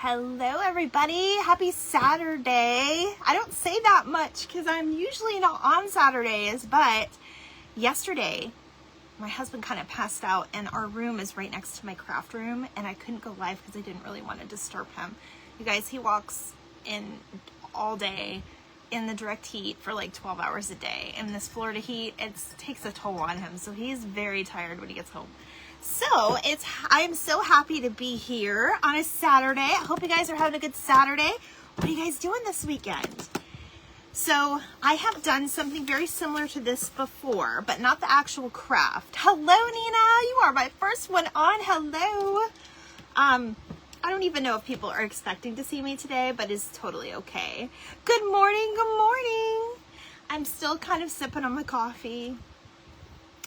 Hello everybody, happy Saturday. I don't say that much because I'm usually not on Saturdays, but yesterday my husband kind of passed out and our room is right next to my craft room and I couldn't go live because I didn't really want to disturb him. You guys, he walks in all day in the direct heat for like 12 hours a day, and this Florida heat, it takes a toll on him, so he's very tired when he gets home. So I'm so happy to be here on a Saturday. I hope you guys are having a good Saturday. What are you guys doing this weekend? So I have done something very similar to this before, but not the actual craft. Hello, Nina. You are my first one on. Hello. I don't even know if people are expecting to see me today, but it's totally okay. Good morning. Good morning. I'm still kind of sipping on my coffee.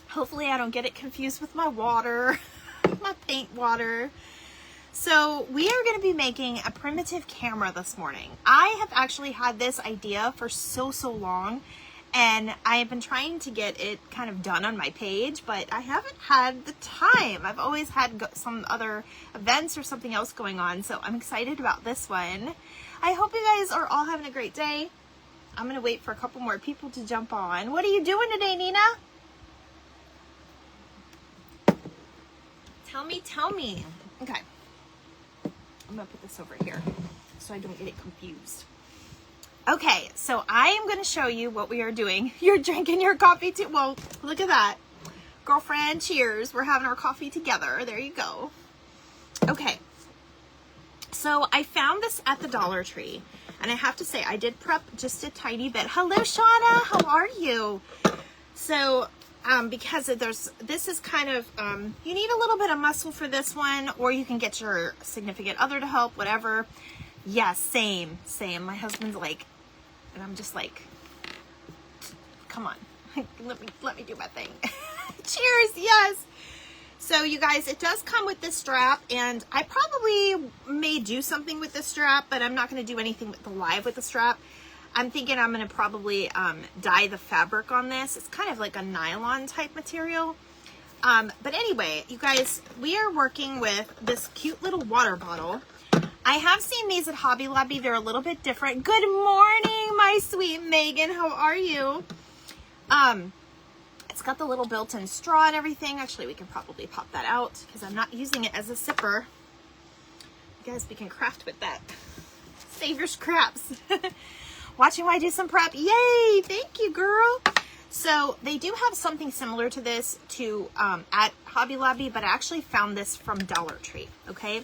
Hopefully I don't get it confused with my water, my paint water. So we are going to be making a primitive camera this morning. I have actually had this idea for so long, and I have been trying to get it kind of done on my page, but I haven't had the time. I've always had some other events or something else going on, so I'm excited about this one. I hope you guys are all having a great day. I'm going to wait for a couple more people to jump on. What are you doing today, Nina? Tell me. Okay. I'm gonna put this over here so I don't get it confused. Okay, so I am gonna show you what we are doing. You're drinking your coffee too. Well, look at that. Girlfriend, cheers. We're having our coffee together. There you go. Okay. So I found this at the Dollar Tree, and I have to say I did prep just a tiny bit. Hello, Shauna. How are you? So because this is kind of, you need a little bit of muscle for this one, or you can get your significant other to help, whatever. Yes, same. My husband's like, and I'm just like, come on, let me do my thing. Cheers, yes. So you guys, it does come with this strap, and I probably may do something with this strap, but I'm not going to do anything live with the strap. I'm thinking I'm going to probably dye the fabric on this. It's kind of like a nylon type material. But anyway, you guys, we are working with this cute little water bottle. I have seen these at Hobby Lobby. They're a little bit different. Good morning, my sweet Megan. How are you? It's got the little built-in straw and everything. Actually, we can probably pop that out because I'm not using it as a sipper. You guys, we can craft with that. Save your scraps. Watching while I do some prep. Yay! Thank you, girl. So they do have something similar to this at Hobby Lobby, but I actually found this from Dollar Tree. Okay,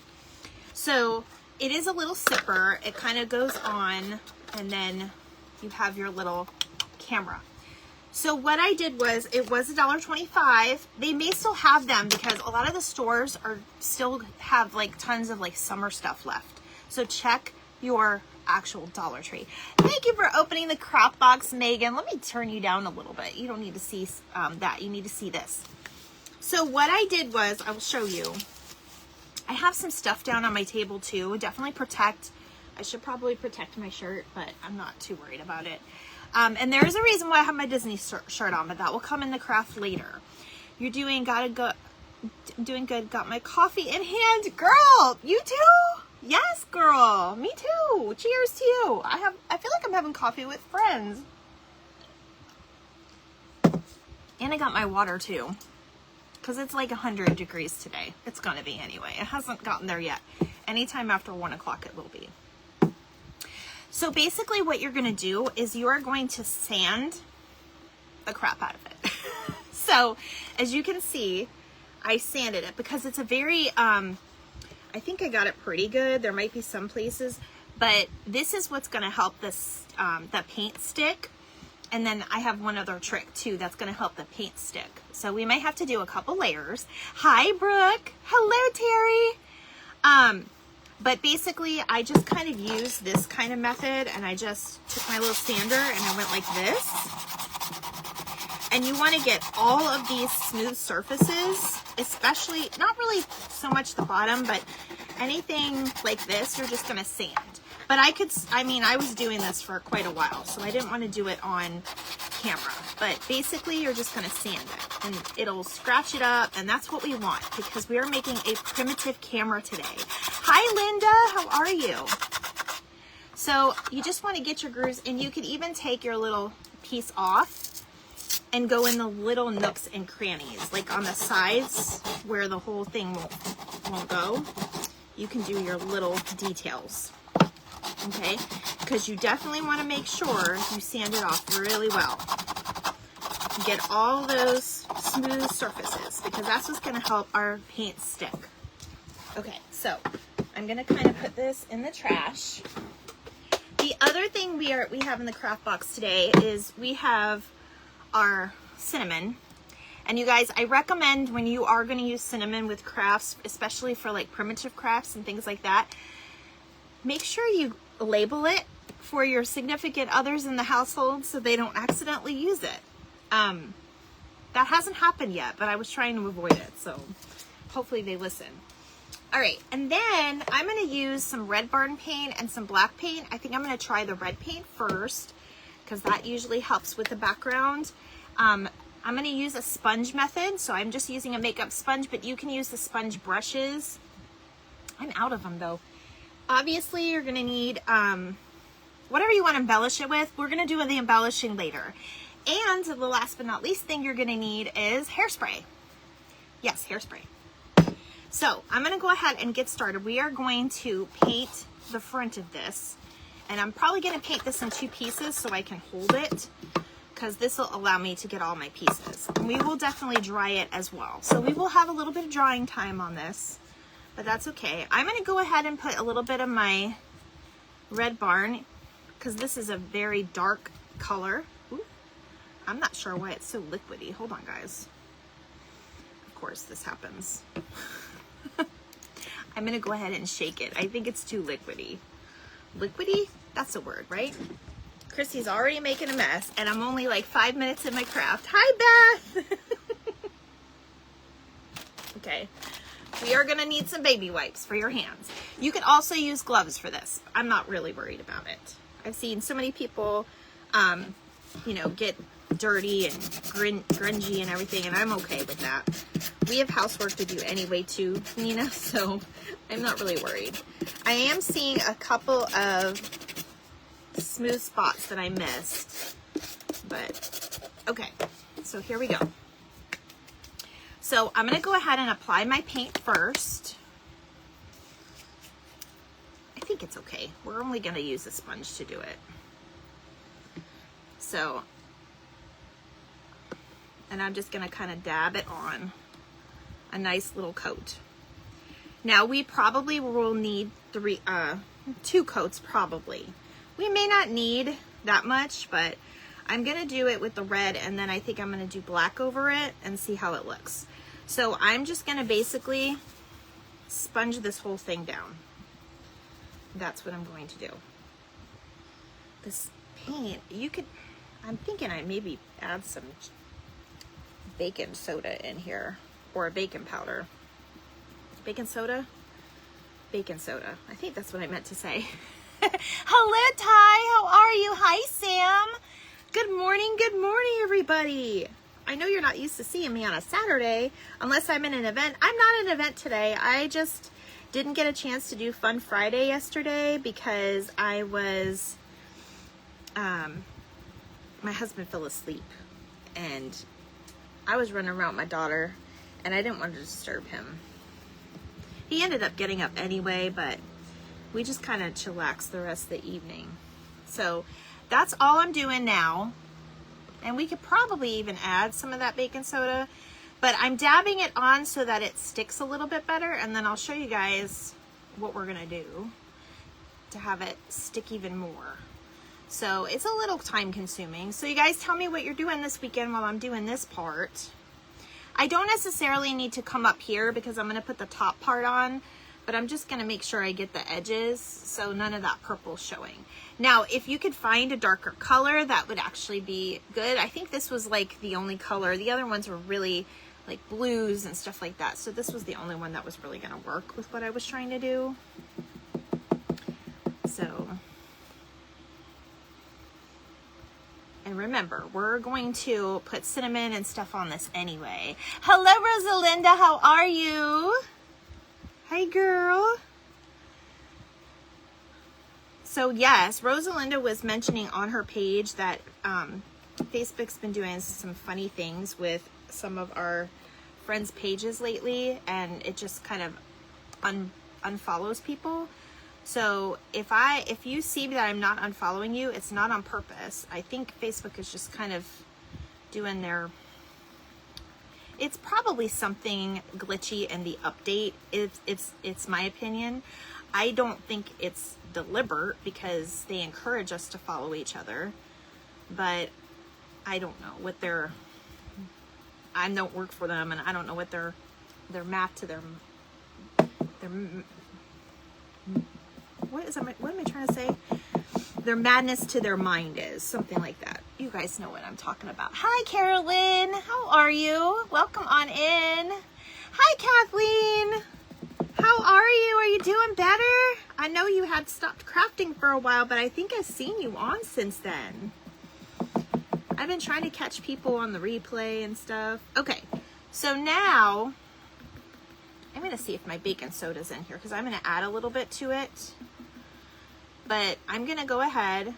so it is a little sipper. It kind of goes on, and then you have your little camera. So what I did was, it was $1.25. They may still have them because a lot of the stores still have like tons of like summer stuff left. So check your actual Dollar Tree. Thank you for opening the crop box, Megan. Let me turn you down a little bit. You don't need to see that. You need to see this. So what I did was, I will show you. I have some stuff down on my table too. Definitely protect. I should probably protect my shirt, but I'm not too worried about it. And there is a reason why I have my Disney shirt on, but that will come in the craft later. You're doing doing good. Got my coffee in hand. Girl, you too? Yes, girl. Me too. Cheers to you. I feel like I'm having coffee with friends. And I got my water too, because it's like 100 degrees today. It's gonna be anyway. It hasn't gotten there yet. Anytime after 1 o'clock it will be. So basically what you're gonna do is you are going to sand the crap out of it. So as you can see, I sanded it because it's a very, I think I got it pretty good. There might be some places, but this is what's going to help this, the paint stick. And then I have one other trick too that's going to help the paint stick. So we might have to do a couple layers. Hi, Brooke. Hello, Terry. But basically I just kind of used this kind of method, and I just took my little sander and I went like this. And you want to get all of these smooth surfaces, especially, not really so much the bottom, but anything like this, you're just going to sand. But I was doing this for quite a while, so I didn't want to do it on camera. But basically, you're just going to sand it, and it'll scratch it up, and that's what we want, because we are making a primitive camera today. Hi, Linda. How are you? So you just want to get your grooves, and you could even take your little piece off and go in the little nooks and crannies, like on the sides where the whole thing won't go. You can do your little details, okay? Because you definitely want to make sure you sand it off really well. Get all those smooth surfaces, because that's what's going to help our paint stick. Okay, so I'm going to kind of put this in the trash. The other thing we have in the craft box today is we have our cinnamon. And you guys, I recommend when you are going to use cinnamon with crafts, especially for like primitive crafts and things like that, make sure you label it for your significant others in the household so they don't accidentally use it. That hasn't happened yet, but I was trying to avoid it, so hopefully they listen. All right, and then I'm going to use some red barn paint and some black paint. I think I'm going to try the red paint first because that usually helps with the background. I'm going to use a sponge method, so I'm just using a makeup sponge, but you can use the sponge brushes. I'm out of them though. Obviously, you're going to need whatever you want to embellish it with. We're going to do the embellishing later. And the last but not least thing you're going to need is hairspray. Yes, hairspray. So I'm going to go ahead and get started. We are going to paint the front of this, and I'm probably going to paint this in 2 pieces so I can hold it, because this will allow me to get all my pieces. And we will definitely dry it as well. So we will have a little bit of drying time on this, but that's okay. I'm going to go ahead and put a little bit of my red barn, because this is a very dark color. Ooh, I'm not sure why it's so liquidy. Hold on, guys. Of course this happens. I'm going to go ahead and shake it. I think it's too liquidy. Liquidy? That's a word, right? Chrissy's already making a mess, and I'm only like 5 minutes in my craft. Hi, Beth! Okay. We are going to need some baby wipes for your hands. You can also use gloves for this. I'm not really worried about it. I've seen so many people, you know, get dirty and grungy and everything, and I'm okay with that. We have housework to do anyway too, Nina, so I'm not really worried. I am seeing a couple of smooth spots that I missed, but okay, so here we go. So I'm going to go ahead and apply my paint first. I think it's okay. We're only going to use a sponge to do it. So, and I'm just going to kind of dab it on a nice little coat. Now we probably will need 2 coats probably. We may not need that much, but I'm going to do it with the red, and then I think I'm going to do black over it and see how it looks. So I'm just going to basically sponge this whole thing down. That's what I'm going to do. This paint, you could, I'm thinking I maybe add some baking soda in here, or a baking powder. Baking soda? Baking soda. I think that's what I meant to say. Hello, Ty. How are you? Hi, Sam. Good morning, everybody. I know you're not used to seeing me on a Saturday unless I'm in an event. I'm not in an event today. I just didn't get a chance to do Fun Friday yesterday because I was, my husband fell asleep and I was running around with my daughter and I didn't want to disturb him. He ended up getting up anyway, but we just kind of chillaxed the rest of the evening. So that's all I'm doing now. And we could probably even add some of that baking soda, but I'm dabbing it on so that it sticks a little bit better, and then I'll show you guys what we're gonna do to have it stick even more. So it's a little time consuming. So you guys tell me what you're doing this weekend while I'm doing this part. I don't necessarily need to come up here because I'm gonna put the top part on, but I'm just gonna make sure I get the edges so none of that purple's showing. Now, if you could find a darker color, that would actually be good. I think this was like the only color. The other ones were really like blues and stuff like that. So this was the only one that was really gonna work with what I was trying to do. So, and remember, we're going to put cinnamon and stuff on this anyway. Hello, Rosalinda, how are you? Hi, girl. So yes, Rosalinda was mentioning on her page that Facebook's been doing some funny things with some of our friends' pages lately, and it just kind of unfollows people. So if you see that I'm not unfollowing you, it's not on purpose. I think Facebook is just kind of doing their, it's probably something glitchy in the update. It's my opinion. I don't think it's deliberate because they encourage us to follow each other, but I don't know what their, I don't work for them, and I don't know what their math to their what am I trying to say? Their madness to their mind is, something like that. You guys know what I'm talking about. Hi, Carolyn. How are you? Welcome on in. Hi, Kathleen. How are you? Are you doing better? I know you had stopped crafting for a while, but I think I've seen you on since then. I've been trying to catch people on the replay and stuff. Okay, so now I'm going to see if my baking soda's in here because I'm going to add a little bit to it. But I'm going to go ahead.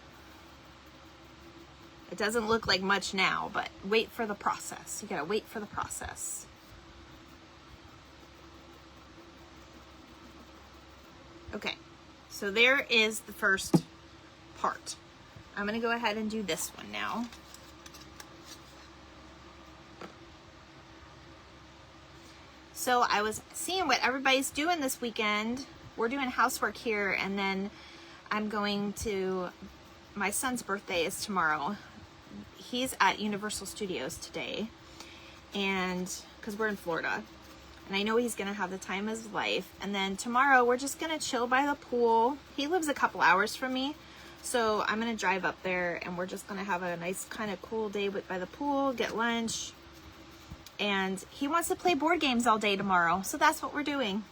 It doesn't look like much now, but wait for the process. You got to wait for the process. Okay, so there is the first part. I'm going to go ahead and do this one now. So I was seeing what everybody's doing this weekend. We're doing housework here, and then I'm going to, my son's birthday is tomorrow. He's at Universal Studios today, and because we're in Florida, and I know he's gonna have the time of his life. And then tomorrow we're just gonna chill by the pool. He lives a couple hours from me, so I'm gonna drive up there, and we're just gonna have a nice kind of cool day by the pool, get lunch. And he wants to play board games all day tomorrow, so that's what we're doing.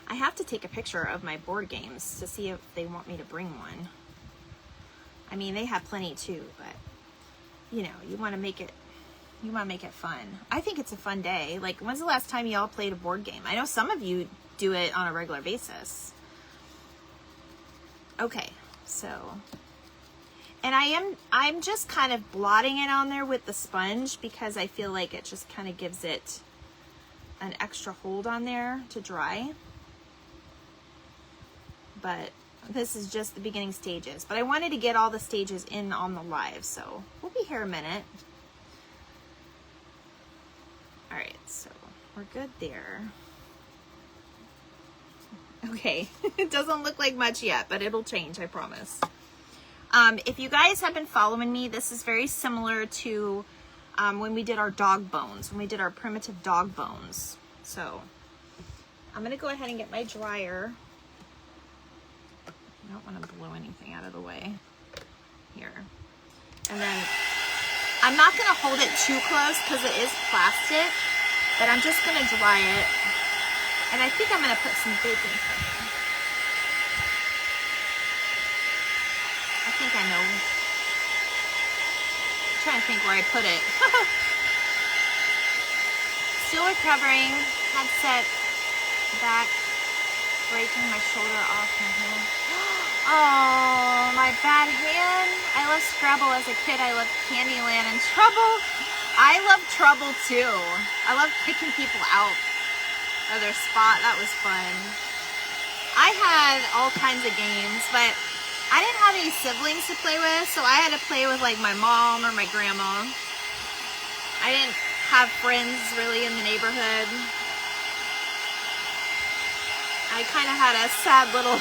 I have to take a picture of my board games to see if they want me to bring one. I mean, they have plenty too, but you know, you want to make it fun. I think it's a fun day. Like, when's the last time y'all played a board game? I know some of you do it on a regular basis. Okay, so, and I'm just kind of blotting it on there with the sponge because I feel like it just kind of gives it an extra hold on there to dry. But this is just the beginning stages. But I wanted to get all the stages in on the live, so we'll be here a minute. All right, so we're good there. Okay, it doesn't look like much yet, but it'll change, I promise. If you guys have been following me, this is very similar to when we did our dog bones, when we did our primitive dog bones. So I'm gonna go ahead and get my dryer. I don't want to blow anything out of the way here. And then I'm not going to hold it too close because it is plastic, but I'm just going to dry it. And I think I'm going to put some baking powder. I think I know. I'm trying to think where I put it. Still recovering. Headset back. Breaking my shoulder off my hand. Oh, my bad hand. I loved Scrabble as a kid. I loved Candyland and Trouble. I love Trouble too. I love kicking people out of their spot. That was fun. I had all kinds of games, but I didn't have any siblings to play with, so I had to play with like my mom or my grandma. I didn't have friends really in the neighborhood. I kind of had a sad little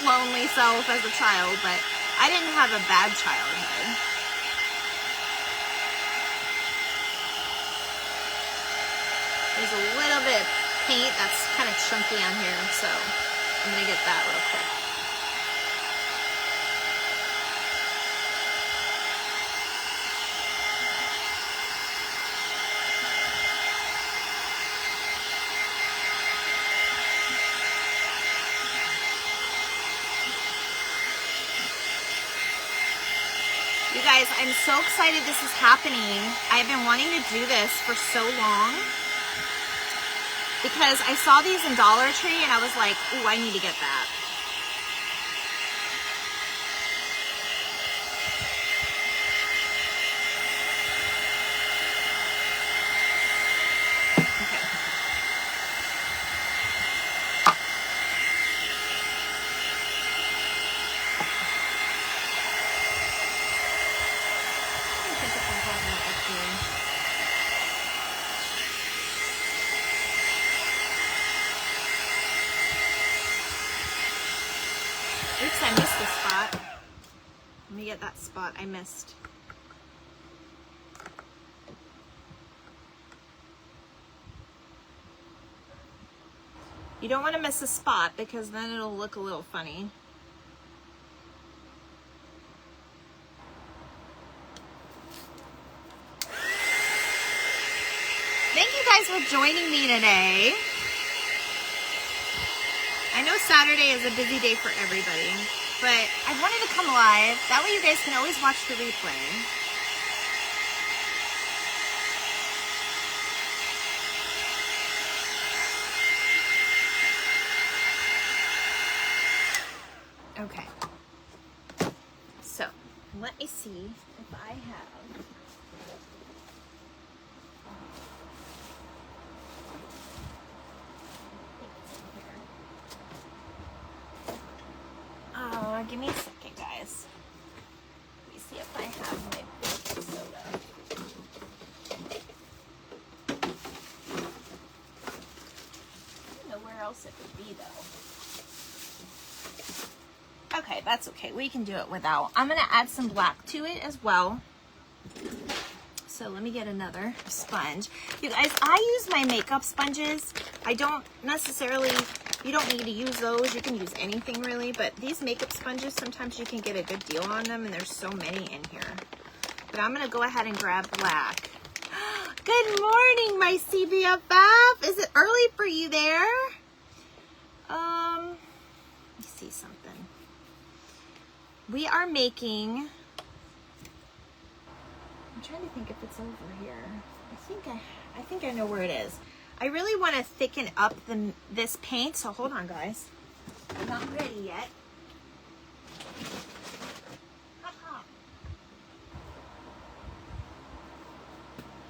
lonely self as a child, but I didn't have a bad childhood. There's a little bit of paint that's kind of chunky on here, so I'm going to get that real quick. You guys, I'm so excited this is happening. I've been wanting to do this for so long because I saw these in Dollar Tree and I was like, ooh, I need to get that. Oops, I missed a spot. Let me get that spot I missed. You don't want to miss a spot because then it'll look a little funny. Thank you guys for joining me today. I know Saturday is a busy day for everybody, but I wanted to come live. That way you guys can always watch the replay. Okay. So, let me see if I have... Give me a second, guys. Let me see if I have my baking soda. I don't know where else it would be, though. Okay, that's okay. We can do it without. I'm going to add some black to it as well. So let me get another sponge. You guys, I use my makeup sponges. I don't necessarily... You don't need to use those. You can use anything really, but these makeup sponges, sometimes you can get a good deal on them, and there's so many in here. But I'm going to go ahead and grab black. Good morning, my CBFF. Is it early for you there? Let me see something. We are making... I'm trying to think if it's over here. I think I know where it is. I really want to thicken up this paint, so hold on, guys. I'm not ready yet.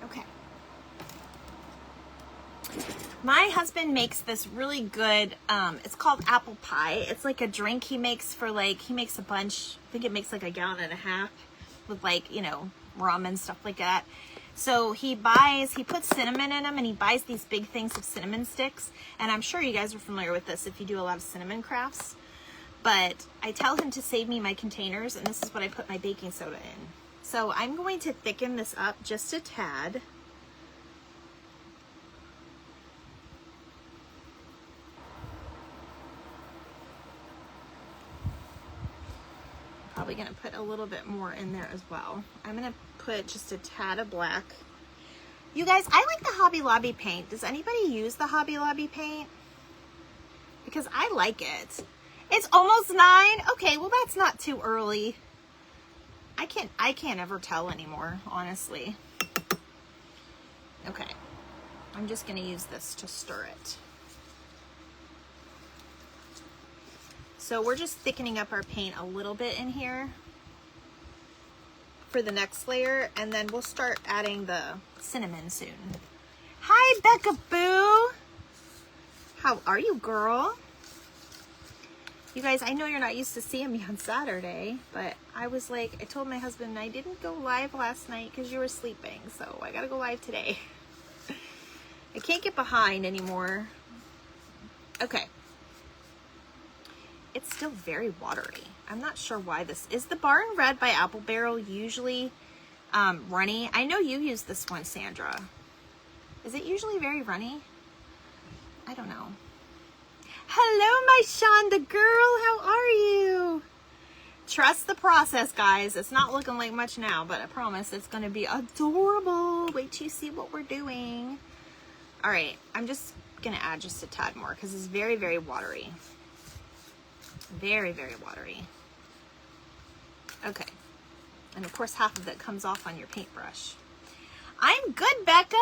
Okay. My husband makes this really good, it's called apple pie. It's like a drink he makes for he makes a bunch, I think it makes like 1.5 gallons with rum and stuff like that. So he puts cinnamon in them, and he buys these big things of cinnamon sticks. And I'm sure you guys are familiar with this if you do a lot of cinnamon crafts. But I tell him to save me my containers, and this is what I put my baking soda in. So I'm going to thicken this up just a tad. Probably going to put a little bit more in there as well. I'm going to put just a tad of black. You guys, I like the Hobby Lobby paint. Does anybody use the Hobby Lobby paint? Because I like it. It's almost 9. Okay, well that's not too early. I can't ever tell anymore, honestly. Okay. I'm just going to use this to stir it. So we're just thickening up our paint a little bit in here for the next layer, and then we'll start adding the cinnamon soon. Hi, Becca Boo. How are you, girl? You guys, I know you're not used to seeing me on Saturday, but I told my husband I didn't go live last night because you were sleeping, so I gotta go live today. I can't get behind anymore. Okay. It's still very watery. I'm not sure why this is. The Barn Red by Apple Barrel usually runny. I know you use this one, Sandra. Is it usually very runny? I don't know. Hello, my Shonda girl. How are you? Trust the process, guys. It's not looking like much now, but I promise it's going to be adorable. Wait till you see what we're doing. All right. I'm just going to add just a tad more because it's very, very watery. Very, very watery. Okay. And of course, half of it comes off on your paintbrush. I'm good, Becca.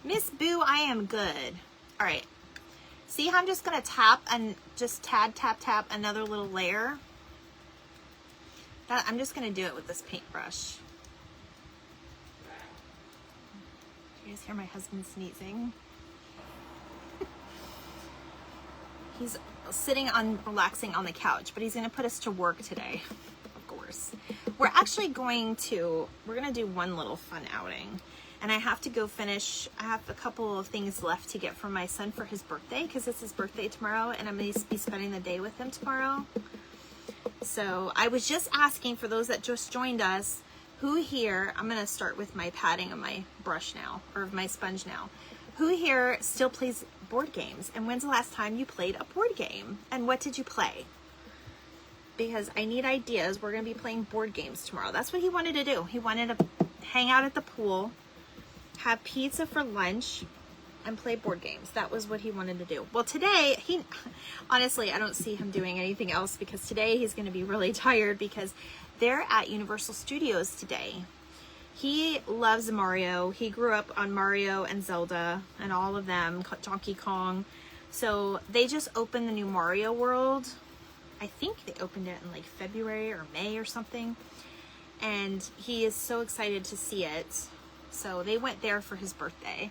Miss Boo, I am good. All right. See how I'm just going to tap and just tap another little layer? I'm just going to do it with this paintbrush. Do you guys hear my husband sneezing? He's sitting relaxing on the couch, but he's going to put us to work today, of course. We're actually we're going to do one little fun outing. And I have to go finish, I have a couple of things left to get from my son for his birthday, because it's his birthday tomorrow, and I'm going to be spending the day with him tomorrow. So I was just asking, for those that just joined us, who here, I'm going to start with my patting of my brush now, or of my sponge now. Who here still plays board games? And when's the last time you played a board game? And what did you play? Because I need ideas. We're going to be playing board games tomorrow. That's what he wanted to do. He wanted to hang out at the pool, have pizza for lunch, and play board games. That was what he wanted to do. Well, today, honestly, I don't see him doing anything else, because today he's going to be really tired because they're at Universal Studios today. He loves Mario. He grew up on Mario and Zelda and all of them, Donkey Kong. So they just opened the new Mario World. I think they opened it in like February or May or something. And he is so excited to see it. So they went there for his birthday.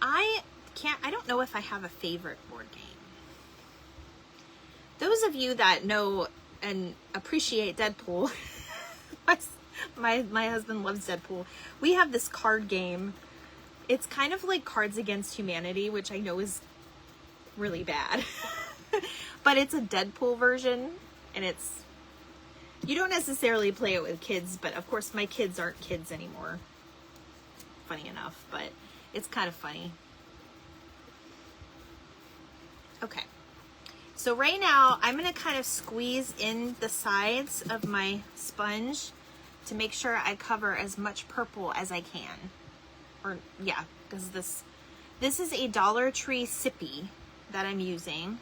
I don't know if I have a favorite board game. Those of you that know and appreciate Deadpool, my husband loves Deadpool. We have this card game. It's kind of like Cards Against Humanity, which I know is really bad. But it's a Deadpool version, and you don't necessarily play it with kids, but of course my kids aren't kids anymore. Funny enough, but it's kind of funny. Okay. So right now I'm going to kind of squeeze in the sides of my sponge to make sure I cover as much purple as I can. Or yeah, because this is a Dollar Tree sippy that I'm using,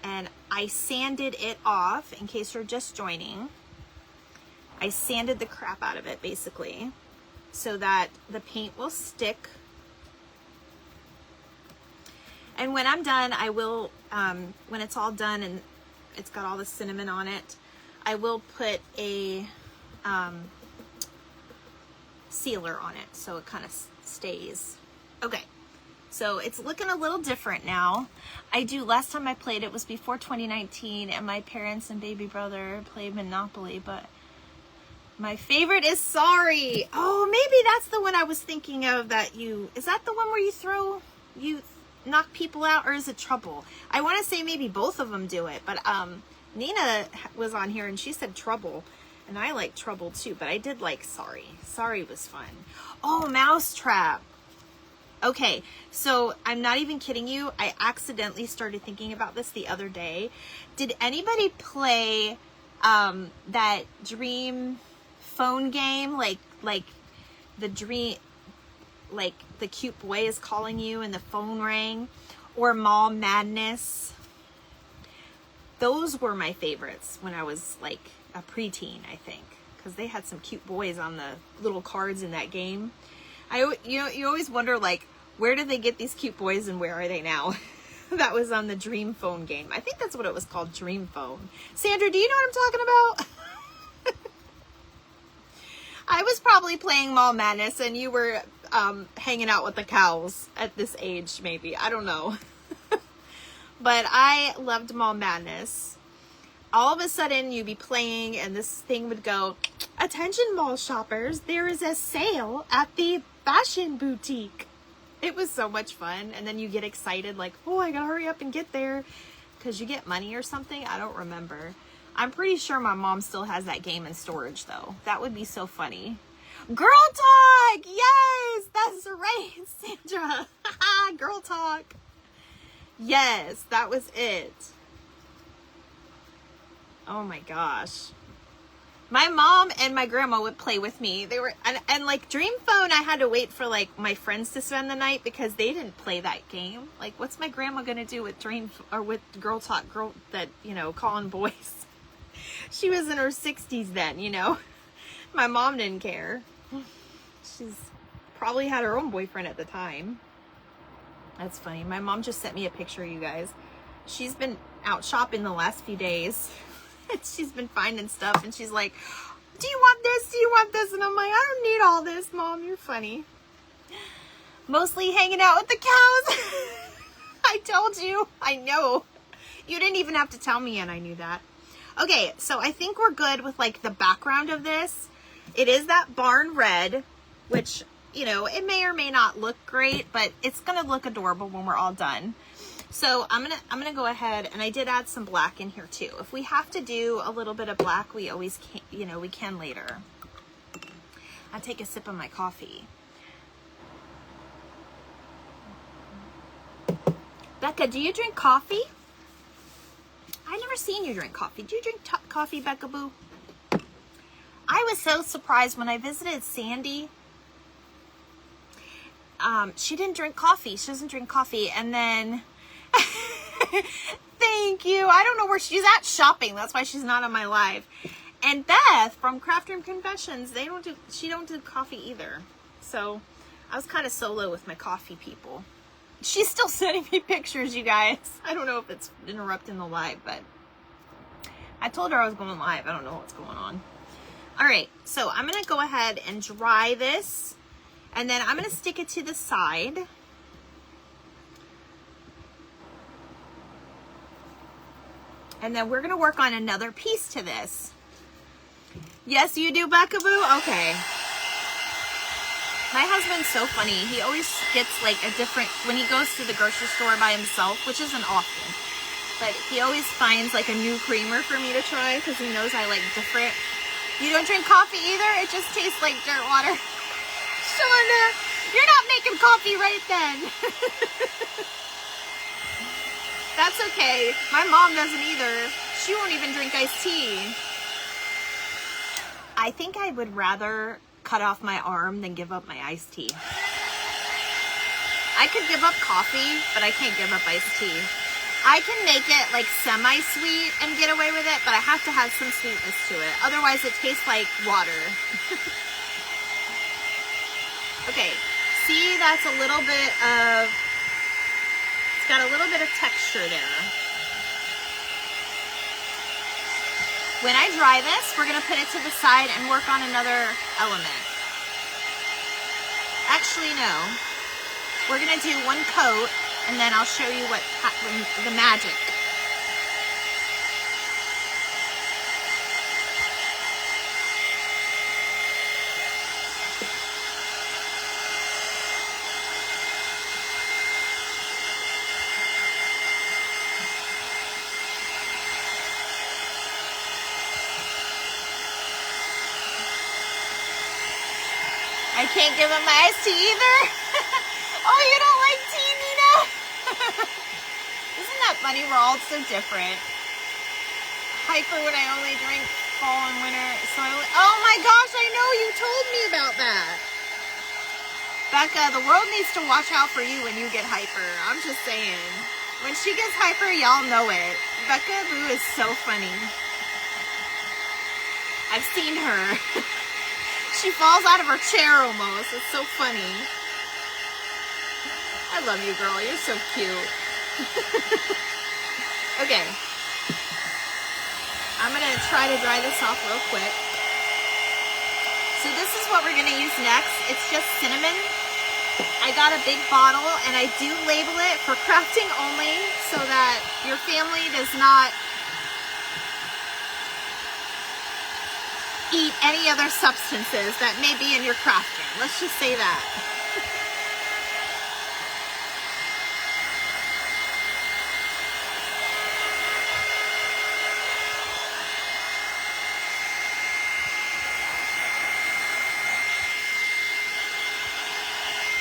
and I sanded it off. In case you're just joining, I sanded the crap out of it basically so that the paint will stick. And when I'm done, I will, when it's all done and it's got all the cinnamon on it, I will put a sealer on it so it kind of stays. Okay, so it's looking a little different now. Last time I played it was before 2019, and my parents and baby brother played Monopoly, but my favorite is Sorry. Oh, maybe that's the one I was thinking of. Is that the one where you knock people out, or is it Trouble? I want to say maybe both of them do it, but Nina was on here and she said Trouble, and I like Trouble too, but I did like Sorry. Sorry was fun. Oh, Mousetrap. Okay, so I'm not even kidding you. I accidentally started thinking about this the other day. Did anybody play that Dream phone game, like the Dream, like the cute boy is calling you and the phone rang, or Mall Madness? Those were my favorites when I was like a preteen, I think, because they had some cute boys on the little cards in that game. You always wonder, like, where did they get these cute boys and where are they now? That was on the Dream phone game. I think that's what it was called, Dream phone. Sandra, do you know what I'm talking about? I was probably playing Mall Madness and you were hanging out with the cows at this age, maybe. I don't know. But I loved Mall Madness. All of a sudden you'd be playing and this thing would go, "Attention mall shoppers, there is a sale at the fashion boutique." It was so much fun. And then you get excited, like, oh, I gotta hurry up and get there because you get money or something. I don't remember. I'm pretty sure my mom still has that game in storage though. That would be so funny. Girl Talk! Yes, that's right, Sandra. Girl Talk. Yes, that was it. Oh my gosh. My mom and my grandma would play with me. They were, and like Dream Phone, I had to wait for like my friends to spend the night because they didn't play that game. Like, what's my grandma gonna do with with Girl Talk, calling boys? She was in her 60s then, My mom didn't care. She's probably had her own boyfriend at the time. That's funny. My mom just sent me a picture, you guys. She's been out shopping the last few days. She's been finding stuff and she's like, "Do you want this? Do you want this?" And I'm like, "I don't need all this, Mom. You're funny." Mostly hanging out with the cows. I told you. I know. You didn't even have to tell me and I knew that. Okay, so I think we're good with like the background of this. It is that barn red, which, you know, it may or may not look great, but it's gonna look adorable when we're all done. So I'm gonna go ahead, and I did add some black in here too. If we have to do a little bit of black, we always can, you know, we can later. I'll take a sip of my coffee. Becca, do you drink coffee? I've never seen you drink coffee. Do you drink coffee, Becca Boo? I was so surprised when I visited Sandy. She didn't drink coffee. She doesn't drink coffee. And then, thank you. I don't know where she's at shopping. That's why she's not on my live. And Beth from Craft Room Confessions, she don't do coffee either. So I was kind of solo with my coffee people. She's still sending me pictures, you guys. I don't know if it's interrupting the live, but I told her I was going live. I don't know what's going on. All right, so I'm going to go ahead and dry this, and then I'm going to stick it to the side. And then we're going to work on another piece to this. Yes, you do, Becca Boo? Okay. My husband's so funny. He always gets like a different, when he goes to the grocery store by himself, which isn't often, but he always finds like a new creamer for me to try because he knows I like different. You don't drink coffee either? It just tastes like dirt water. Shonda, you're not making coffee right then. That's okay. My mom doesn't either. She won't even drink iced tea. I think I would rather cut off my arm than give up my iced tea. I could give up coffee, but I can't give up iced tea. I can make it like semi-sweet and get away with it, but I have to have some sweetness to it. Otherwise it tastes like water. Okay, see, that's a little bit of, it's got a little bit of texture there. When I dry this, we're going to put it to the side and work on another element. Actually, no. We're going to do one coat, and then I'll show you what the magic. I can't give up my iced tea either. Oh, you don't like tea, Nina? Isn't that funny? We're all so different. Hyper when I only drink fall and winter. So oh my gosh, I know you told me about that. Becca, the world needs to watch out for you when you get hyper. I'm just saying. When she gets hyper, y'all know it. Becca Boo is so funny. I've seen her. She falls out of her chair almost. It's so funny. I love you, girl. You're so cute. Okay. I'm going to try to dry this off real quick. So this is what we're going to use next. It's just cinnamon. I got a big bottle, and I do label it for crafting only so that your family does not eat any other substances that may be in your crafting. Let's just say that.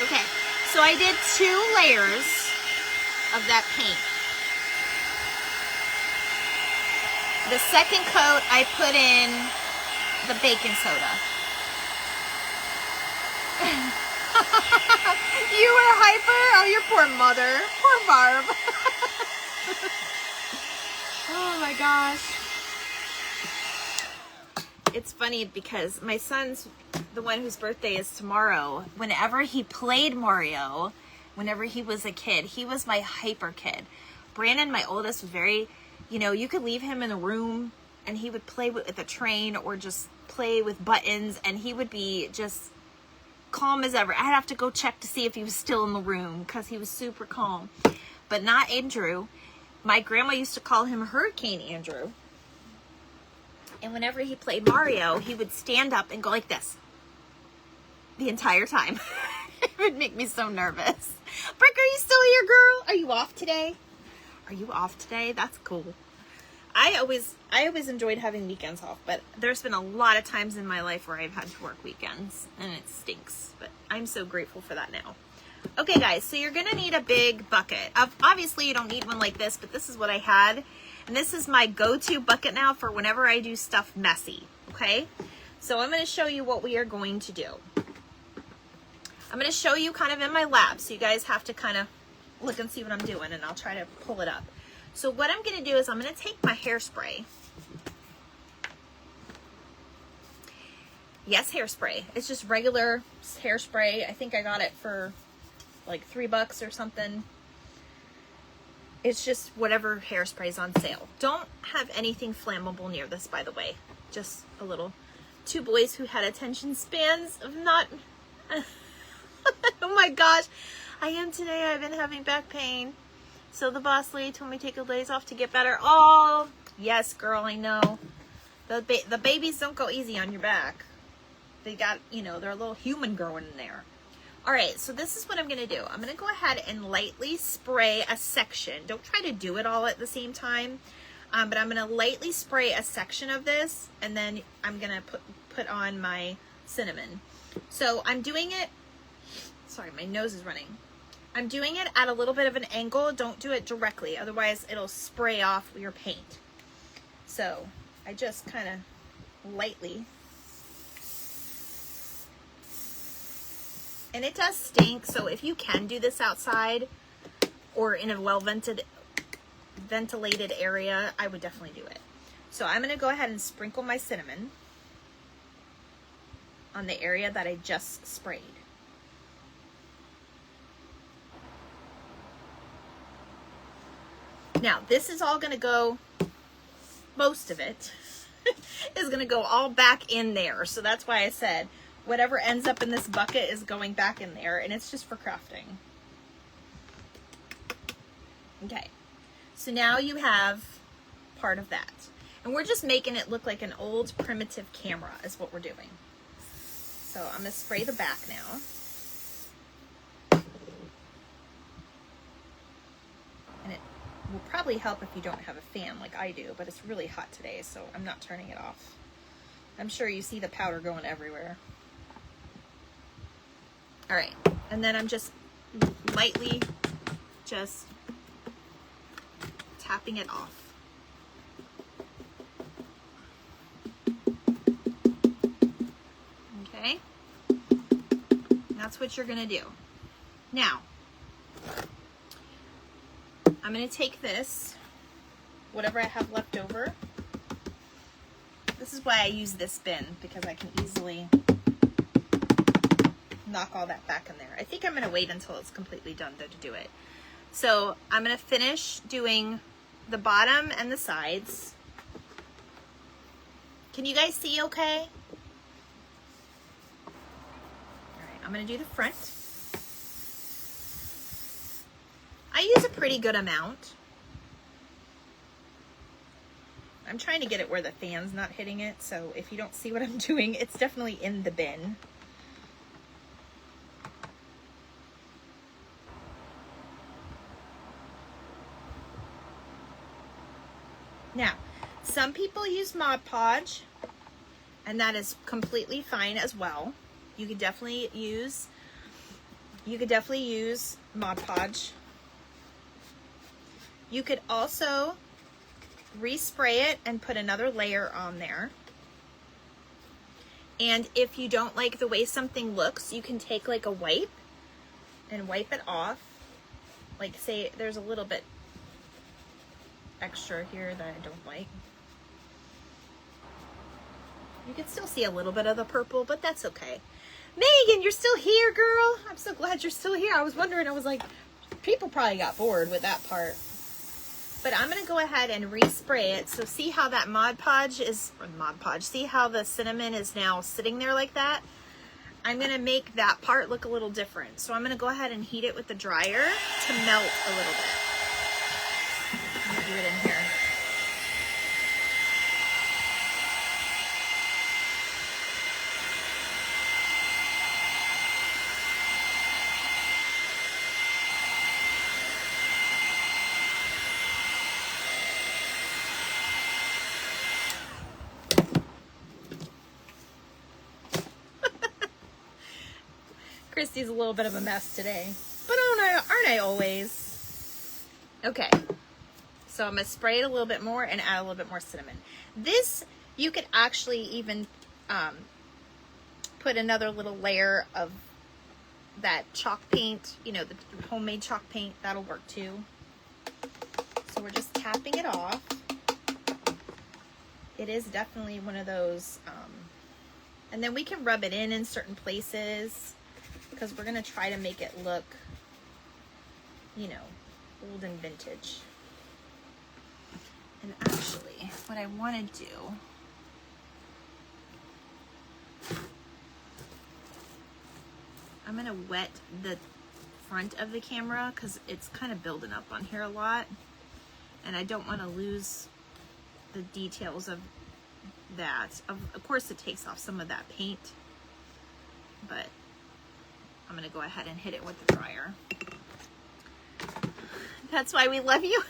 Okay, so I did 2 layers of that paint. The second coat I put in the baking soda. You were hyper? Oh, your poor mother. Poor Barb. Oh my gosh. It's funny because my son's the one whose birthday is tomorrow. Whenever he played Mario, whenever he was a kid, he was my hyper kid. Brandon, my oldest, was very, you know, you could leave him in the room and he would play with a train or just play with buttons, and he would be just calm as ever. I'd have to go check to see if he was still in the room because he was super calm. But not Andrew. My grandma used to call him Hurricane Andrew. And whenever he played Mario, he would stand up and go like this the entire time. It would make me so nervous. Brick, are you still here, girl? Are you off today? Are you off today? That's cool. I always enjoyed having weekends off, but there's been a lot of times in my life where I've had to work weekends, and it stinks. But I'm so grateful for that now. Okay, guys, so you're going to need a big bucket. Obviously, you don't need one like this, but this is what I had. And this is my go-to bucket now for whenever I do stuff messy, okay? So I'm going to show you what we are going to do. I'm going to show you kind of in my lab, so you guys have to kind of look and see what I'm doing, and I'll try to pull it up. So what I'm going to do is I'm going to take my hairspray. Yes, hairspray. It's just regular hairspray. I think I got it for like $3 or something. It's just whatever hairspray's on sale. Don't have anything flammable near this, by the way. Just a little. Two boys who had attention spans of not... Oh my gosh. I am today. I've been having back pain. So the boss lady told me to take a days off to get better. Oh, yes, girl, I know. The babies don't go easy on your back. They got, you know, they're a little human growing in there. All right, so this is what I'm going to do. I'm going to go ahead and lightly spray a section. Don't try to do it all at the same time. But I'm going to lightly spray a section of this, and then I'm going to put on my cinnamon. So I'm doing it, sorry, my nose is running. I'm doing it at a little bit of an angle. Don't do it directly, otherwise it'll spray off your paint. So I just kind of lightly. And it does stink, so if you can do this outside or in a ventilated area, I would definitely do it. So I'm going to go ahead and sprinkle my cinnamon on the area that I just sprayed. Now, this is all going to go, most of it is going to go all back in there. So that's why I said whatever ends up in this bucket is going back in there, and it's just for crafting. Okay, so now you have part of that. And we're just making it look like an old primitive camera is what we're doing. So I'm going to spray the back now. And it will probably help if you don't have a fan like I do, but it's really hot today, so I'm not turning it off. I'm sure you see the powder going everywhere. All right, and then I'm just lightly just tapping it off. Okay, that's what you're gonna do. Now, I'm gonna take this, whatever I have left over. This is why I use this bin, because I can easily knock all that back in there. I think I'm going to wait until it's completely done though to do it. So I'm going to finish doing the bottom and the sides. Can you guys see okay? All right, I'm going to do the front. I use a pretty good amount. I'm trying to get it where the fan's not hitting it, so if you don't see what I'm doing, it's definitely in the bin. Now, some people use Mod Podge, and that is completely fine as well. You could definitely use Mod Podge. You could also respray it and put another layer on there. And if you don't like the way something looks, you can take like a wipe and wipe it off. Like say there's a little bit extra here that I don't like. You can still see a little bit of the purple, but that's okay. Megan, you're still here, girl. I'm so glad you're still here. I was wondering, I was like, people probably got bored with that part. But I'm going to go ahead and respray it. So see how that Mod Podge is, see how the cinnamon is now sitting there like that? I'm going to make that part look a little different. So I'm going to go ahead and heat it with the dryer to melt a little bit. I'm going to do it in here. Christy's a little bit of a mess today, but aren't I always? Okay, so I'm gonna spray it a little bit more and add a little bit more cinnamon. This, you could actually even put another little layer of that chalk paint, you know, the homemade chalk paint, that'll work too. So we're just tapping it off. It is definitely one of those, and then we can rub it in certain places because we're going to try to make it look, you know, old and vintage. And actually, what I want to do, I'm going to wet the front of the camera because it's kind of building up on here a lot. And I don't want to lose the details of that. Of course, it takes off some of that paint, but I'm going to go ahead and hit it with the dryer. That's why we love you.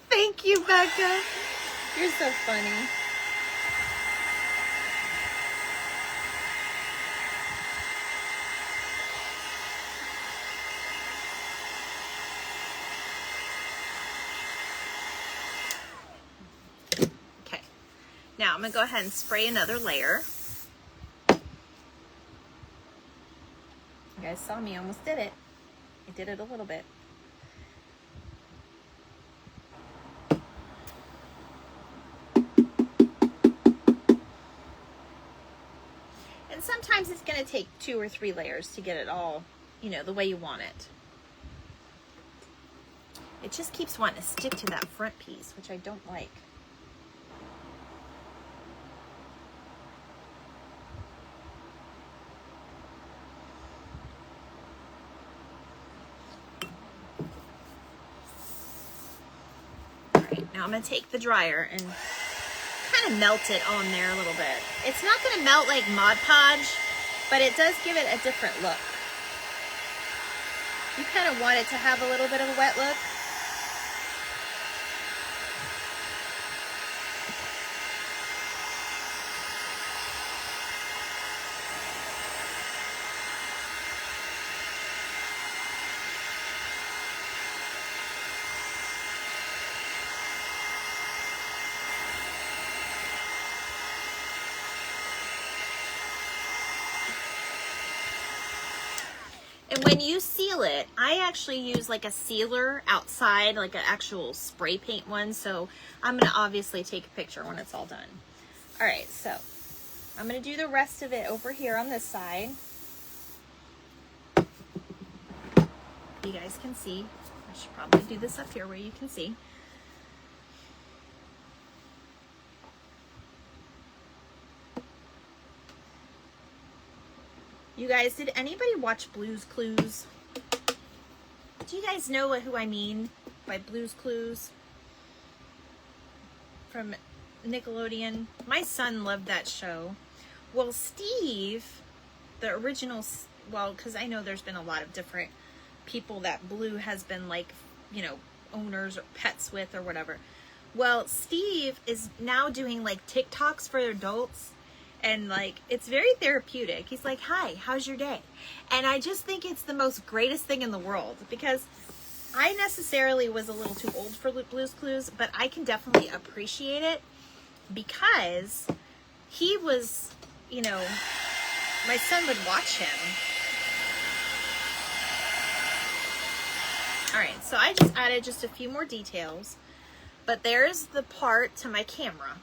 Thank you, Becca. You're so funny. Now I'm going to go ahead and spray another layer. You guys saw me, I almost did it. I did it a little bit. And sometimes it's going to take 2 or 3 layers to get it all, you know, the way you want it. It just keeps wanting to stick to that front piece, which I don't like. Now I'm going to take the dryer and kind of melt it on there a little bit. It's not going to melt like Mod Podge, but it does give it a different look. You kind of want it to have a little bit of a wet look. And when you seal it, I actually use like a sealer outside, like an actual spray paint one. So I'm going to obviously take a picture when it's all done. All right, so I'm going to do the rest of it over here on this side. You guys can see. I should probably do this up here where you can see. You guys, did anybody watch Blue's Clues? Do you guys know who I mean by Blue's Clues? From Nickelodeon. My son loved that show. Well, Steve, the original, well, because I know there's been a lot of different people that Blue has been like, you know, owners or pets with or whatever. Well, Steve is now doing like TikToks for adults. And like, it's very therapeutic. He's like, hi, how's your day? And I just think it's the most greatest thing in the world because I necessarily was a little too old for Blue's Clues, but I can definitely appreciate it because he was, you know, my son would watch him. All right, so I just added just a few more details, but there's the part to my camera.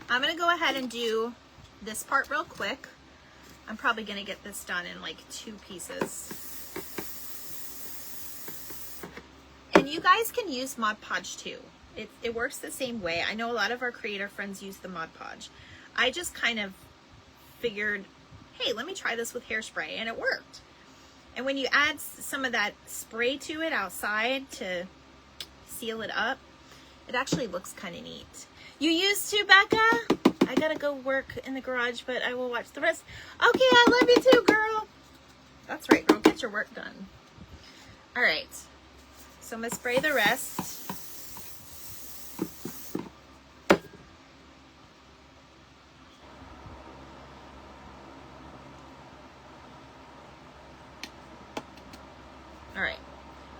I'm gonna go ahead and do this part real quick. I'm probably gonna get this done in like 2 pieces. And you guys can use Mod Podge too. It works the same way. I know a lot of our creator friends use the Mod Podge. I just kind of figured, hey, let me try this with Hairspray, and it worked. And when you add some of that spray to it outside to seal it up, it actually looks kind of neat. You used to, Becca? I gotta go work in the garage, but I will watch the rest. Okay, I love you too, girl. That's right, girl. Get your work done. All right. So I'm gonna spray the rest.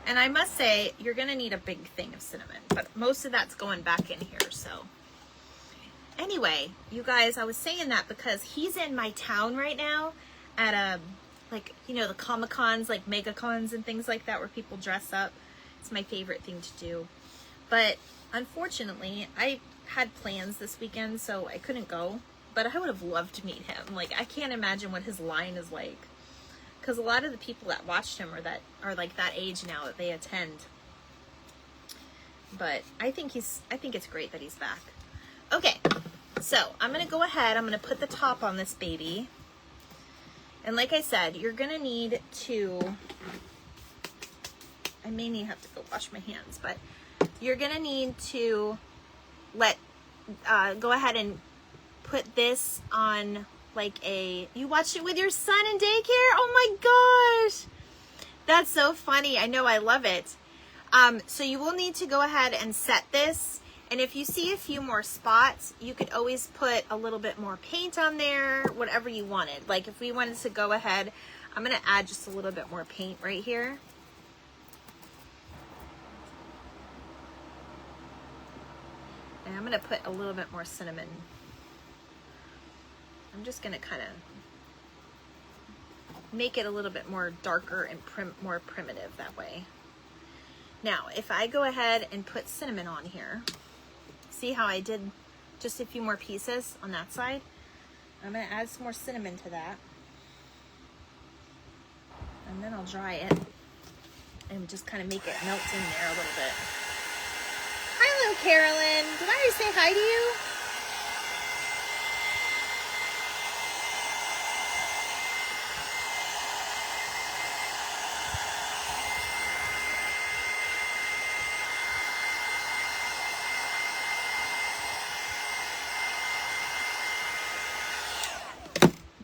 And I must say, you're gonna need a big thing of cinnamon, but most of that's going back in here, so. Anyway, you guys, I was saying that because he's in my town right now at like, you know, the Comic-Cons, like Mega-Cons and things like that where people dress up. It's my favorite thing to do. But unfortunately, I had plans this weekend, so I couldn't go. But I would have loved to meet him. Like, I can't imagine what his line is like. Because a lot of the people that watched him are like that age now that they attend. But I think it's great that he's back. Okay, so I'm gonna go ahead. I'm gonna put the top on this baby. And like I said, you're gonna need to. I may need to have to go wash my hands, but you're gonna need to go ahead and put this on. Like you watched it with your son in daycare? Oh my gosh. That's so funny. I know, I love it. So you will need to go ahead and set this. And if you see a few more spots, you could always put a little bit more paint on there, whatever you wanted. Like if we wanted to go ahead, I'm going to add just a little bit more paint right here. And I'm going to put a little bit more cinnamon. I'm just going to kind of make it a little bit more darker and more primitive that way. Now, if I go ahead and put cinnamon on here, see how I did just a few more pieces on that side? I'm going to add some more cinnamon to that. And then I'll dry it and just kind of make it melt in there a little bit. Hi, little Carolyn. Did I already say hi to you?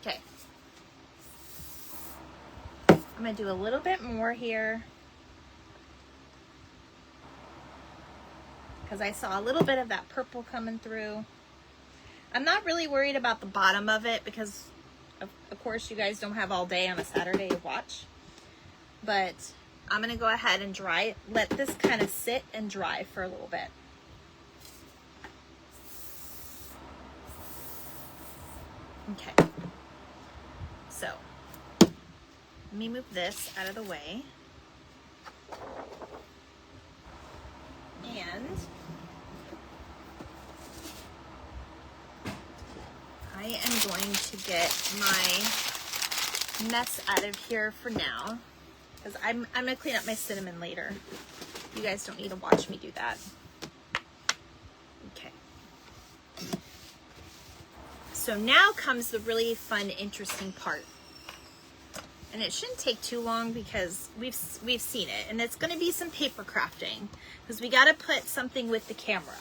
Okay. I'm going to do a little bit more here because I saw a little bit of that purple coming through. I'm not really worried about the bottom of it because of course you guys don't have all day on a Saturday to watch, but I'm going to go ahead and dry it. Let this kind of sit and dry for a little bit. Okay. So, let me move this out of the way. And I am going to get my mess out of here for now, because I'm going to clean up my cinnamon later. You guys don't need to watch me do that. Okay. So now comes the really fun, interesting part. And it shouldn't take too long because we've seen it. And it's going to be some paper crafting because we got to put something with the camera.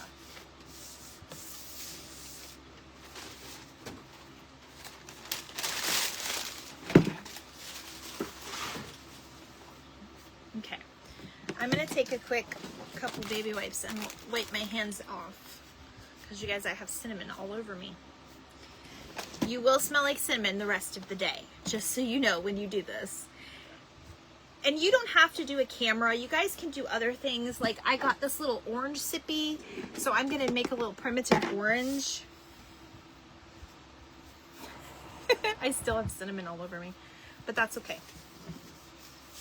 Okay. I'm going to take a quick couple baby wipes and wipe my hands off because you guys, I have cinnamon all over me. You will smell like cinnamon the rest of the day, just so you know when you do this. And you don't have to do a camera. You guys can do other things. Like I got this little orange sippy, so I'm going to make a little primitive orange. I still have cinnamon all over me, but that's okay.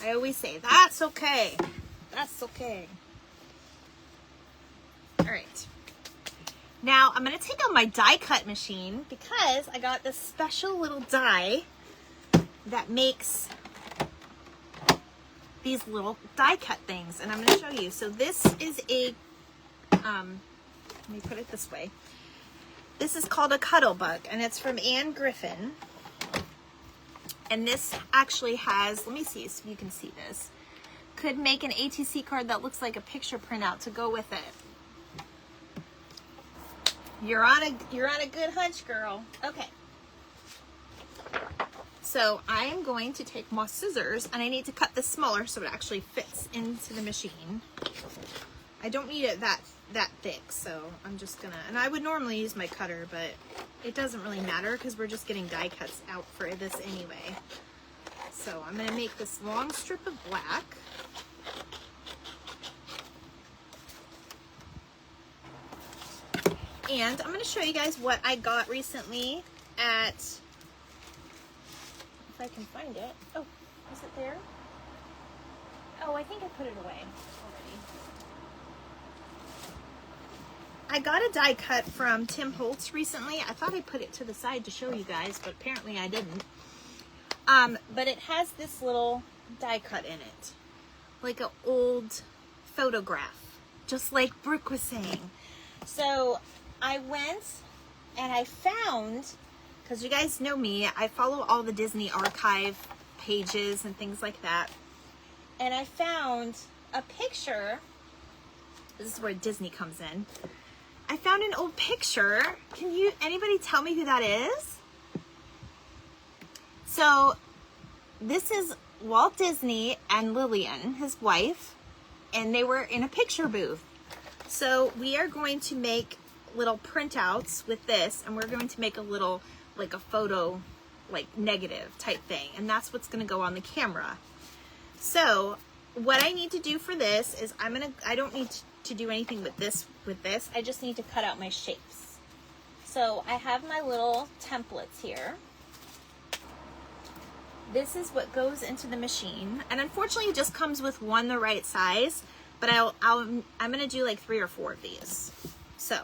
I always say, that's okay. That's okay. All right. Now, I'm going to take out my die cut machine because I got this special little die that makes these little die cut things. And I'm going to show you. So this is a, let me put it this way. This is called a Cuttlebug, and it's from Anne Griffin. And this actually has, let me see so you can see this. Could make an ATC card that looks like a picture printout to go with it. You're on a good hunch, girl. Okay. So I am going to take my scissors and I need to cut this smaller so it actually fits into the machine. I don't need it that thick, so I'm just gonna, and I would normally use my cutter, but it doesn't really matter because we're just getting die cuts out for this anyway. So I'm gonna make this long strip of black. And I'm going to show you guys what I got recently at, if I can find it. Oh, is it there? Oh, I think I put it away already. I got a die cut from Tim Holtz recently. I thought I put it to the side to show you guys, but apparently I didn't. But it has this little die cut in it, like an old photograph, just like Brooke was saying. So I went and I found, because you guys know me, I follow all the Disney archive pages and things like that. And I found a picture. This is where Disney comes in. I found an old picture. Can anybody tell me who that is? So this is Walt Disney and Lillian, his wife, and they were in a picture booth. So we are going to make little printouts with this, and we're going to make a little, like a photo, like negative type thing, and that's what's going to go on the camera. So what I need to do for this is I don't need to do anything with this. I just need to cut out my shapes. So I have my little templates here. This is what goes into the machine, and unfortunately it just comes with one the right size, but I'm gonna do like 3 or 4 of these. So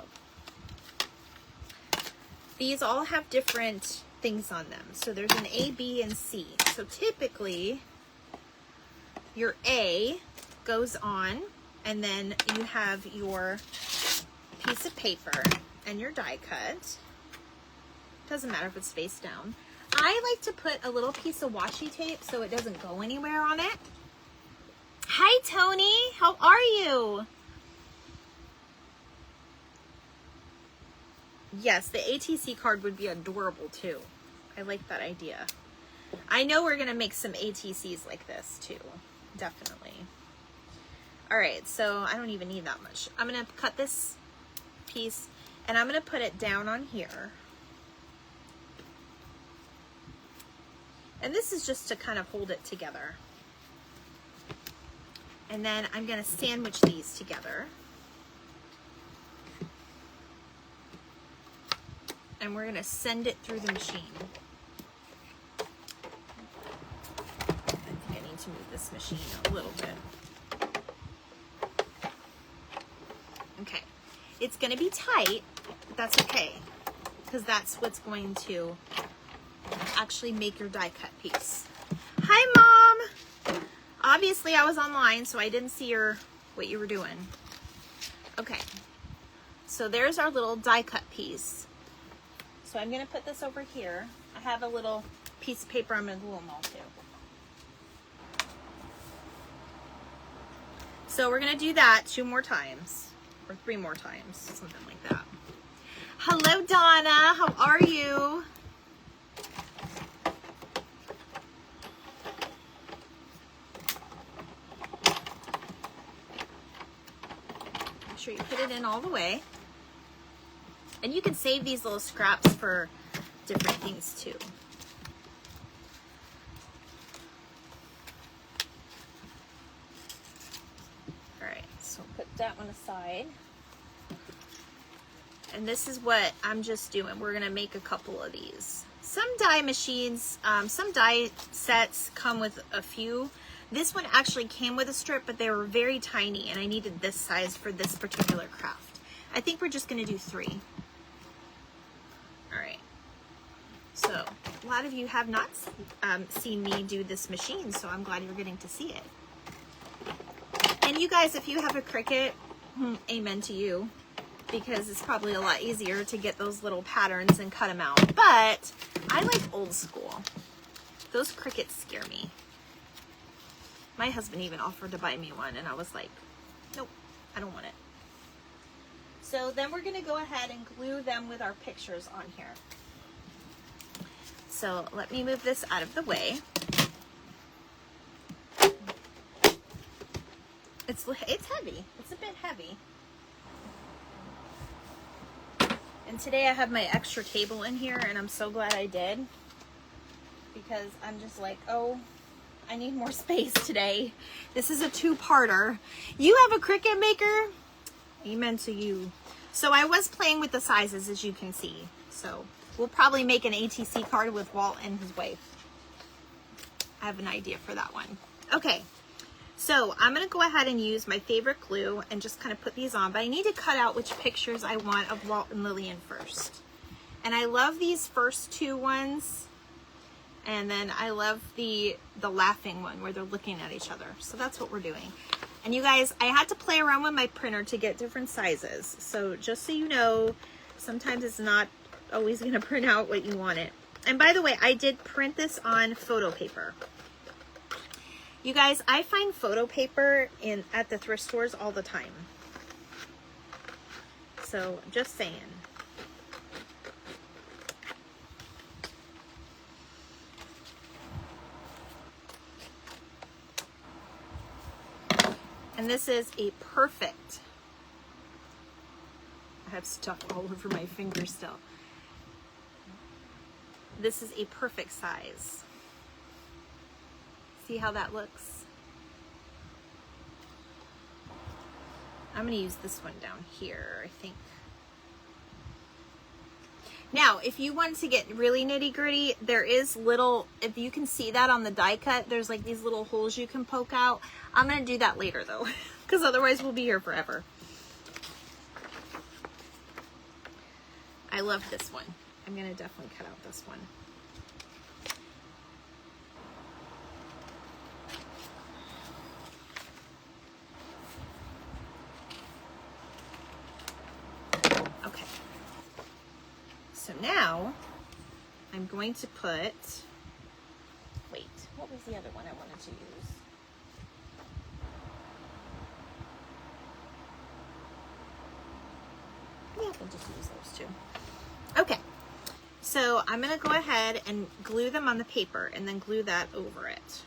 these all have different things on them. So there's an A, B, and C. So typically your A goes on, and then you have your piece of paper and your die cut. Doesn't matter if it's face down. I like to put a little piece of washi tape so it doesn't go anywhere on it. Hi, Tony. How are you? Yes, the ATC card would be adorable too. I like that idea. I know we're going to make some ATCs like this too. Definitely. All right, so I don't even need that much. I'm going to cut this piece and I'm going to put it down on here. And this is just to kind of hold it together. And then I'm going to sandwich these together. And we're going to send it through the machine. I think I need to move this machine a little bit. Okay. It's going to be tight, but that's okay, because that's what's going to actually make your die cut piece. Hi, Mom! Obviously, I was online, so I didn't see what you were doing. Okay. So there's our little die cut piece. So I'm going to put this over here. I have a little piece of paper I'm going to glue them all to. So we're going to do that 2 more times, or 3 more times, something like that. Hello, Donna. How are you? Make sure you put it in all the way. And you can save these little scraps for different things too. All right, so put that one aside. And this is what I'm just doing. We're gonna make a couple of these. Some die machines, some die sets come with a few. This one actually came with a strip, but they were very tiny and I needed this size for this particular craft. I think we're just gonna do 3. All right, so a lot of you have not seen me do this machine, so I'm glad you're getting to see it. And you guys, if you have a Cricut, amen to you, because it's probably a lot easier to get those little patterns and cut them out. But I like old school. Those Cricuts scare me. My husband even offered to buy me one, and I was like, nope, I don't want it. So then we're gonna go ahead and glue them with our pictures on here. So let me move this out of the way. It's heavy, it's a bit heavy. And today I have my extra table in here, and I'm so glad I did, because I'm just like, oh, I need more space today. This is a 2-parter. You have a Cricut maker? Amen to you. So I was playing with the sizes, as you can see. So we'll probably make an ATC card with Walt and his wife. I have an idea for that one. Okay, so I'm gonna go ahead and use my favorite glue and just kind of put these on, but I need to cut out which pictures I want of Walt and Lillian first. And I love these first two ones. And then I love the laughing one where they're looking at each other. So that's what we're doing. And you guys, I had to play around with my printer to get different sizes. So just so you know, sometimes it's not always going to print out what you want it. And by the way, I did print this on photo paper. You guys, I find photo paper at the thrift stores all the time. So just saying. And this is a perfect, I have stuff all over my fingers still. This is a perfect size. See how that looks? I'm gonna use this one down here, I think. Now, if you want to get really nitty gritty, there is little, if you can see that on the die cut, there's like these little holes you can poke out. I'm going to do that later though, because otherwise we'll be here forever. I love this one. I'm going to definitely cut out this one. Okay. So now I'm going to put, wait, what was the other one I wanted to use? Yeah, we'll just use those two. Okay, so I'm going to go ahead and glue them on the paper and then glue that over it.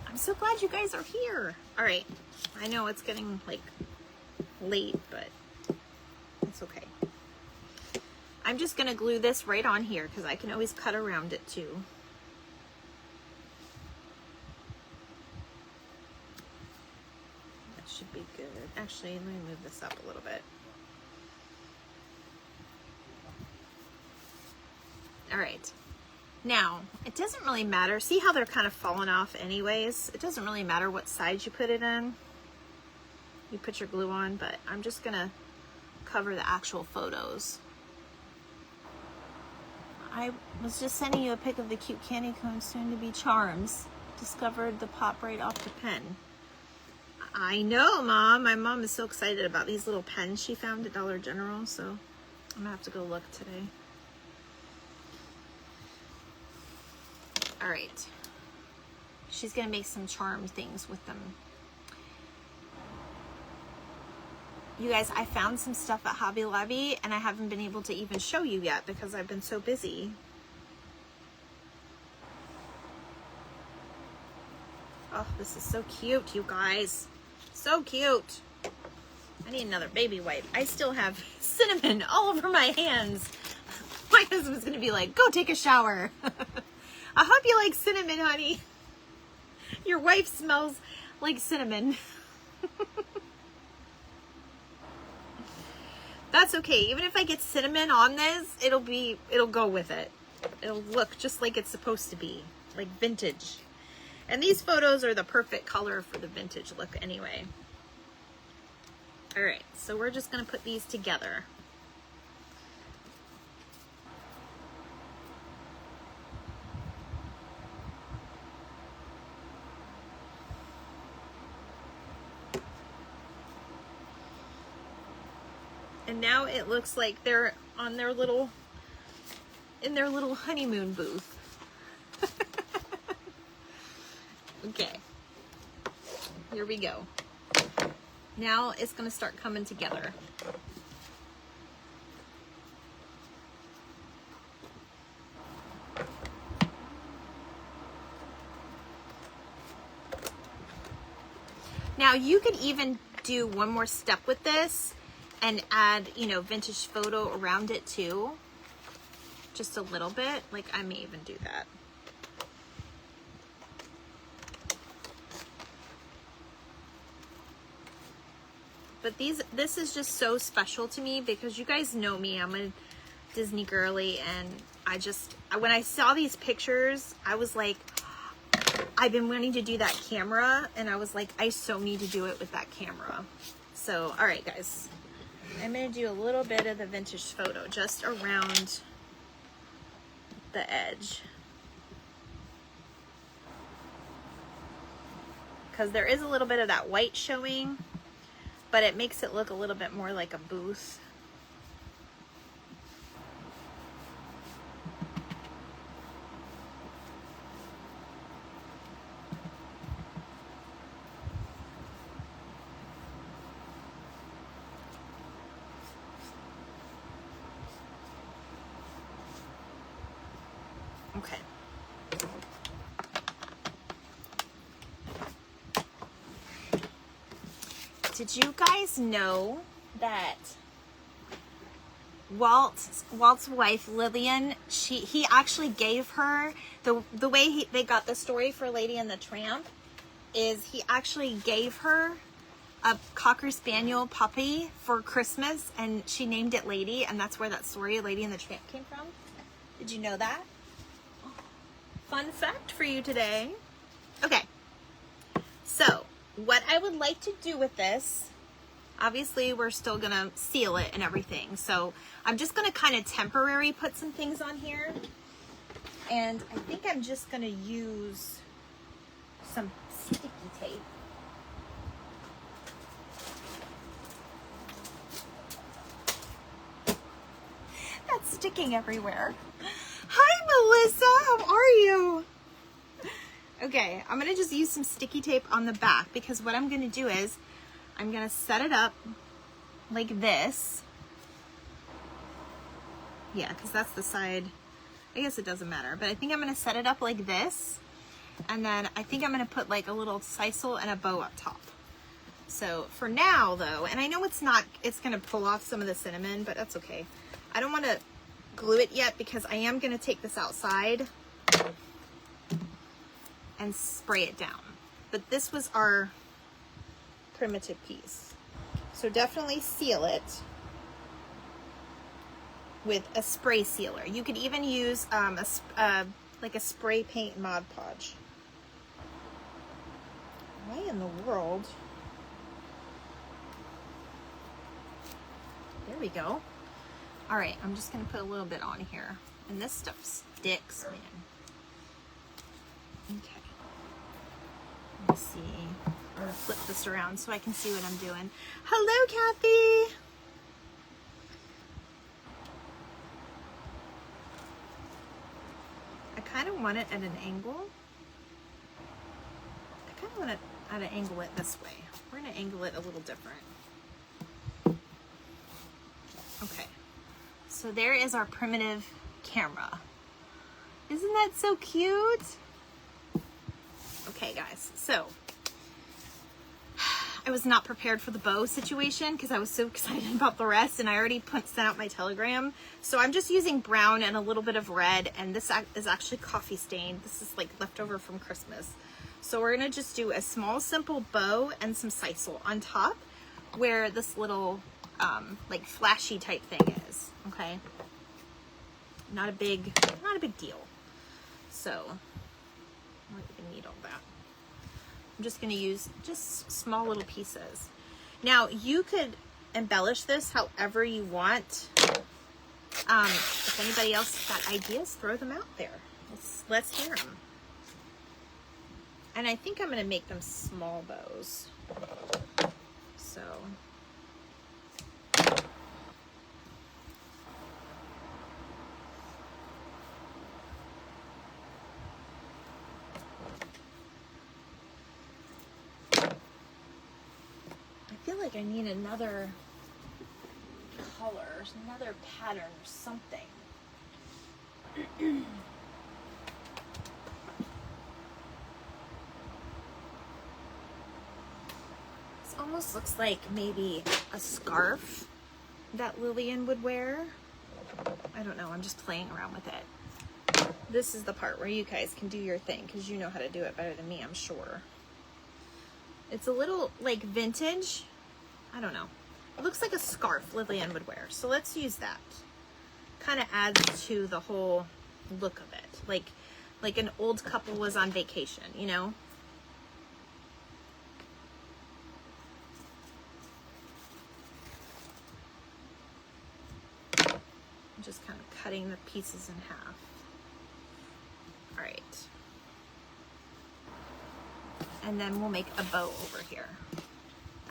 I'm so glad you guys are here. All right, I know it's getting like late, but it's okay. I'm just gonna glue this right on here because I can always cut around it too. That should be good. Actually, let me move this up a little bit. All right. Now, it doesn't really matter. See how they're kind of falling off anyways? It doesn't really matter what side you put it in. You put your glue on, but I'm just gonna cover the actual photos. I was just sending you a pic of the cute candy cones, soon to be charms. Discovered the pop right off the pen. I know, Mom. My mom is so excited about these little pens she found at Dollar General, so I'm gonna have to go look today. All right, she's gonna make some charm things with them. You guys, I found some stuff at Hobby Lobby and I haven't been able to even show you yet because I've been so busy. Oh, this is so cute, you guys. So cute. I need another baby wipe. I still have cinnamon all over my hands. My husband's gonna be like, go take a shower. I hope you like cinnamon, honey. Your wife smells like cinnamon. That's okay. Even if I get cinnamon on this, it'll go with it. It'll look just like it's supposed to be, like vintage. And these photos are the perfect color for the vintage look anyway. All right, so we're just gonna put these together. And now it looks like they're on in their little honeymoon booth. Okay, here we go. Now it's gonna start coming together. Now you could even do one more step with this and add, you know, vintage photo around it too. Just a little bit. Like, I may even do that. But this is just so special to me because you guys know me. I'm a Disney girly, and when I saw these pictures, I was like, I've been wanting to do that camera, and I was like, I so need to do it with that camera. So, all right, guys. I'm going to do a little bit of the vintage photo just around the edge. Because there is a little bit of that white showing, but it makes it look a little bit more like a booth. Okay. Did you guys know that Walt's wife Lillian, he actually gave her the way they got the story for Lady and the Tramp is he actually gave her a Cocker Spaniel puppy for Christmas, and she named it Lady, and that's where that story Lady and the Tramp came from. Did you know that? Fun fact for you today. Okay, so what I would like to do with this, obviously we're still gonna seal it and everything, so I'm just gonna kind of temporary put some things on here, and I think I'm just gonna use some sticky tape. That's sticking everywhere. Hi, Melissa, how are you? Okay, I'm gonna just use some sticky tape on the back because what I'm gonna do is I'm gonna set it up like this. Yeah, because that's the side. I guess it doesn't matter, but I think I'm gonna set it up like this, and then I think I'm gonna put like a little sisal and a bow up top. So for now though, and I know it's gonna pull off some of the cinnamon, but that's okay. I don't wanna glue it yet because I am gonna take this outside and spray it down. But this was our primitive piece. So definitely seal it with a spray sealer. You could even use like a spray paint Mod Podge. Why in the world? There we go. All right, I'm just gonna put a little bit on here. And this stuff sticks, man. Okay. Let's see. I'm gonna flip this around so I can see what I'm doing. Hello, Kathy. I kind of want it at an angle. I kind of want to angle it this way. We're gonna angle it a little different. Okay. So there is our primitive camera. Isn't that so cute? Okay, guys, so I was not prepared for the bow situation because I was so excited about the rest, and I already sent out my telegram. So I'm just using brown and a little bit of red, and this is actually coffee stained. This is like leftover from Christmas. So we're gonna just do a small, simple bow and some sisal on top where this little like flashy type thing is, okay? Not a big deal. So I don't even need all that. I'm just going to use just small little pieces. Now you could embellish this however you want. If anybody else got ideas, throw them out there. Let's hear them. And I think I'm going to make them small bows. So I feel like I need another color, another pattern or something. This almost looks like maybe a scarf that Lillian would wear. I don't know, I'm just playing around with it. This is the part where you guys can do your thing because you know how to do it better than me, I'm sure. It's a little like vintage. I don't know. It looks like a scarf Lillian would wear. So let's use that. Kind of adds to the whole look of it. Like an old couple was on vacation, you know? I'm just kind of cutting the pieces in half. All right. And then we'll make a bow over here.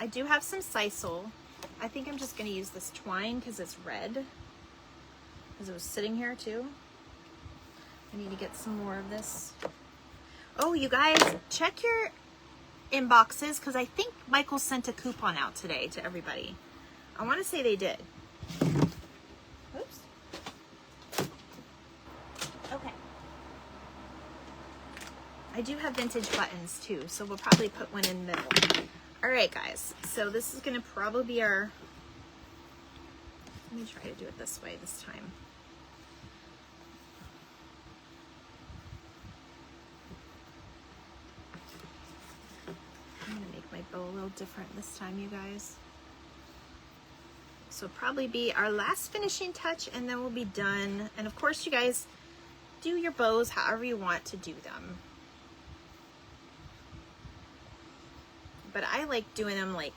I do have some sisal. I think I'm just going to use this twine because it's red. Because it was sitting here too. I need to get some more of this. Oh, you guys, check your inboxes because I think Michael sent a coupon out today to everybody. I want to say they did. Oops. Okay. I do have vintage buttons too, so we'll probably put one in the middle. All right, guys, so this is going to probably be our... Let me try to do it this way this time. I'm going to make my bow a little different this time, you guys. So probably be our last finishing touch, and then we'll be done. And of course, you guys do your bows however you want to do them. But I like doing them like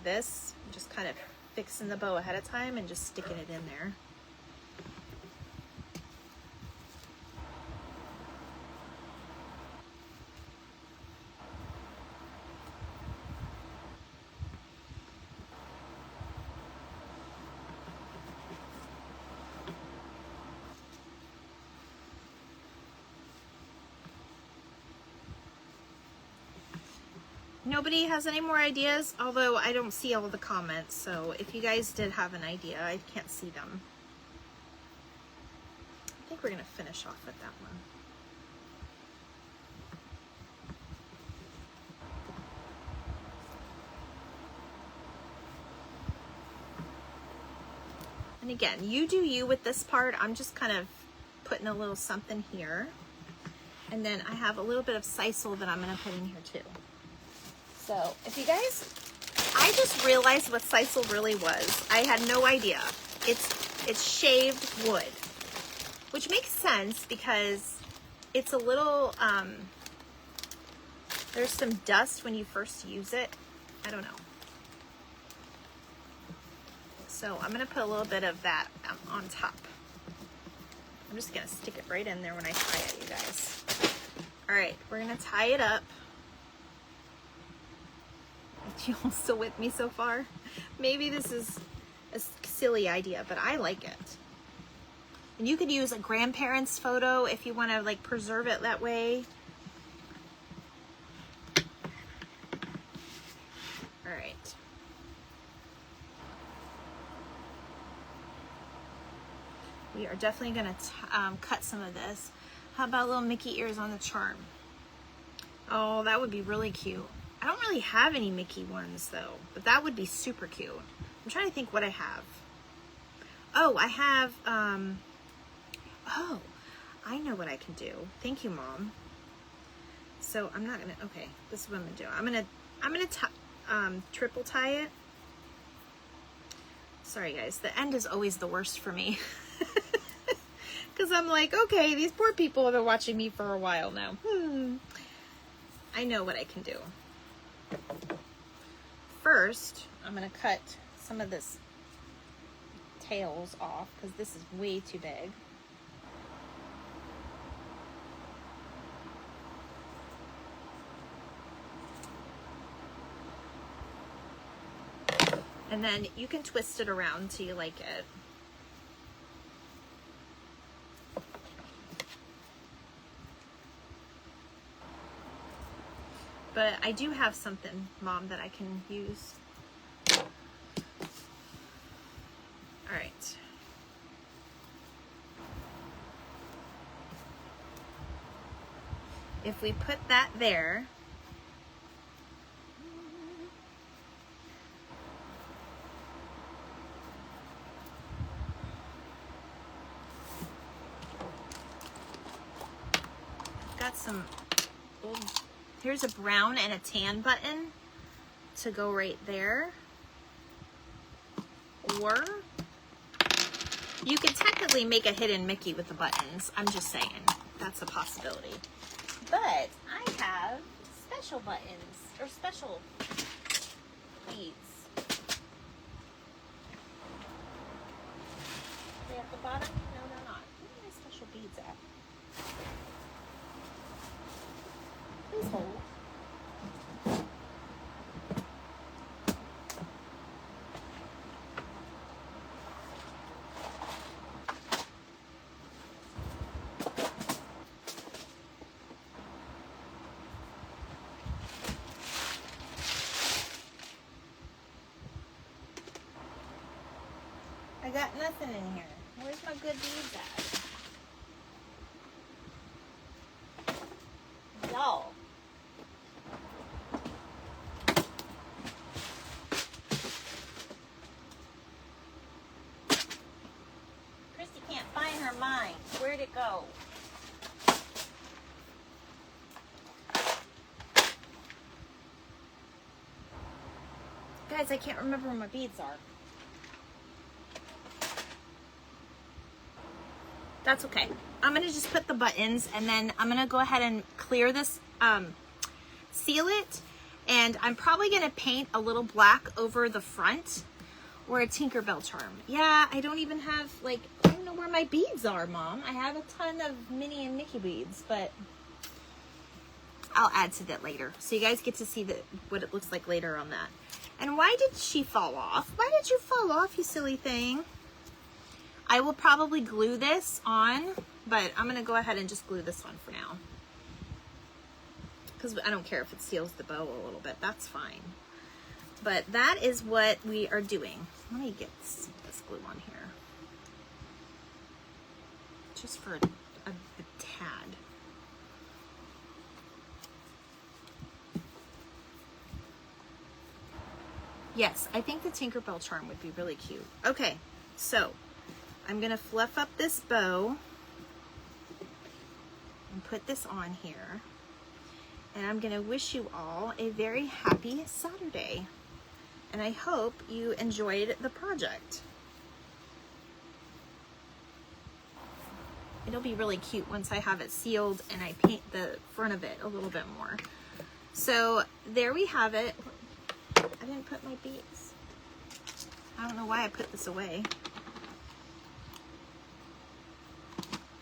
this, just kind of fixing the bow ahead of time and just sticking it in there. Nobody has any more ideas, although I don't see all of the comments, so if you guys did have an idea, I can't see them. I think we're going to finish off with that one. And again, you do you with this part. I'm just kind of putting a little something here. And then I have a little bit of sisal that I'm going to put in here too. So if you guys, I just realized what sisal really was. I had no idea. It's shaved wood, which makes sense because it's a little, there's some dust when you first use it. I don't know. So I'm going to put a little bit of that on top. I'm just going to stick it right in there when I tie it, you guys. All right, we're going to tie it up. You all still with me so far? Maybe this is a silly idea, but I like it. And you could use a grandparent's photo if you want to like preserve it that way. All right. We are definitely going to cut some of this. How about little Mickey ears on the charm? Oh, that would be really cute. I don't really have any Mickey ones though, but that would be super cute. I'm trying to think what I have. Oh, I have, oh, I know what I can do. Thank you, Mom. So I'm not gonna, okay, this is what I'm gonna do. I'm gonna triple tie it. Sorry guys, the end is always the worst for me. Cause I'm like, okay, these poor people have been watching me for a while now. I know what I can do. First, I'm going to cut some of this tails off because this is way too big. And then you can twist it around till you like it. But I do have something, Mom, that I can use. All right. If we put that there, got some, here's a brown and a tan button to go right there. Or you could technically make a hidden Mickey with the buttons. I'm just saying, that's a possibility. But I have special buttons, or special beads. Are they at the bottom? No, they're not. Where are my special beads at? Please hold. I got nothing in here. Where's my good beads at? Y'all. Christy can't find her mind. Where'd it go? Guys, I can't remember where my beads are. That's okay. I'm going to just put the buttons, and then I'm going to go ahead and clear this, seal it, and I'm probably going to paint a little black over the front, or a Tinkerbell charm. Yeah, I don't even have, like, I don't know where my beads are, Mom. I have a ton of Minnie and Mickey beads, but I'll add to that later. So you guys get to see what it looks like later on that. And why did she fall off? Why did you fall off, you silly thing? I will probably glue this on, but I'm going to go ahead and just glue this one for now. Because I don't care if it seals the bow a little bit. That's fine. But that is what we are doing. Let me get this glue on here. Just for a tad. Yes, I think the Tinkerbell charm would be really cute. Okay, so I'm going to fluff up this bow and put this on here. And I'm going to wish you all a very happy Saturday. And I hope you enjoyed the project. It'll be really cute once I have it sealed and I paint the front of it a little bit more. So there we have it. I didn't put my beads. I don't know why I put this away.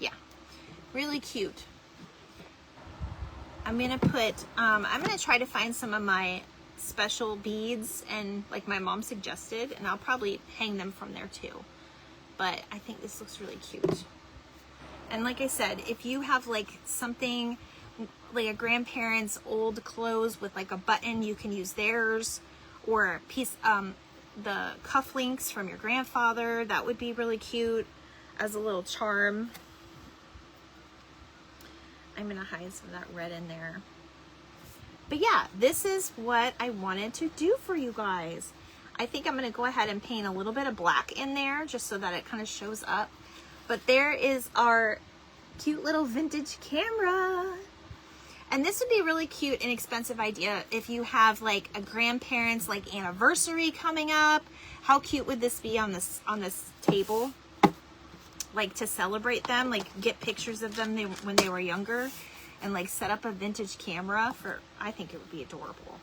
Yeah, really cute. I'm gonna put, I'm gonna try to find some of my special beads and like my mom suggested, and I'll probably hang them from there too. But I think this looks really cute. And like I said, if you have like something like a grandparent's old clothes with like a button, you can use theirs, or a piece, the cufflinks from your grandfather, that would be really cute as a little charm. I'm gonna hide some of that red in there. But yeah, this is what I wanted to do for you guys. I think I'm gonna go ahead and paint a little bit of black in there just so that it kind of shows up. But there is our cute little vintage camera. And this would be a really cute, inexpensive idea if you have like a grandparent's like anniversary coming up. How cute would this be on this table? Like to celebrate them, like get pictures of them when they were younger, and like set up a vintage camera for, I think it would be adorable.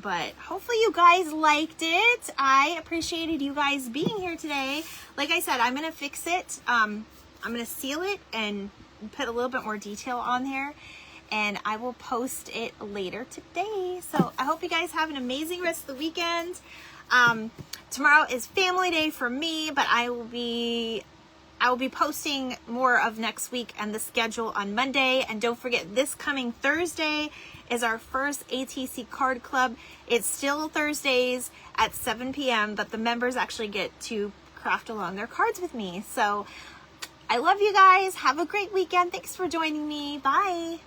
But hopefully you guys liked it. I appreciated you guys being here today. Like I said, I'm gonna fix it. I'm gonna seal it and put a little bit more detail on there, and I will post it later today. So I hope you guys have an amazing rest of the weekend. Tomorrow is family day for me, but I will be posting more of next week and the schedule on Monday. And don't forget, this coming Thursday is our first ATC Card Club. It's still Thursdays at 7 p.m., but the members actually get to craft along their cards with me. So I love you guys. Have a great weekend. Thanks for joining me. Bye.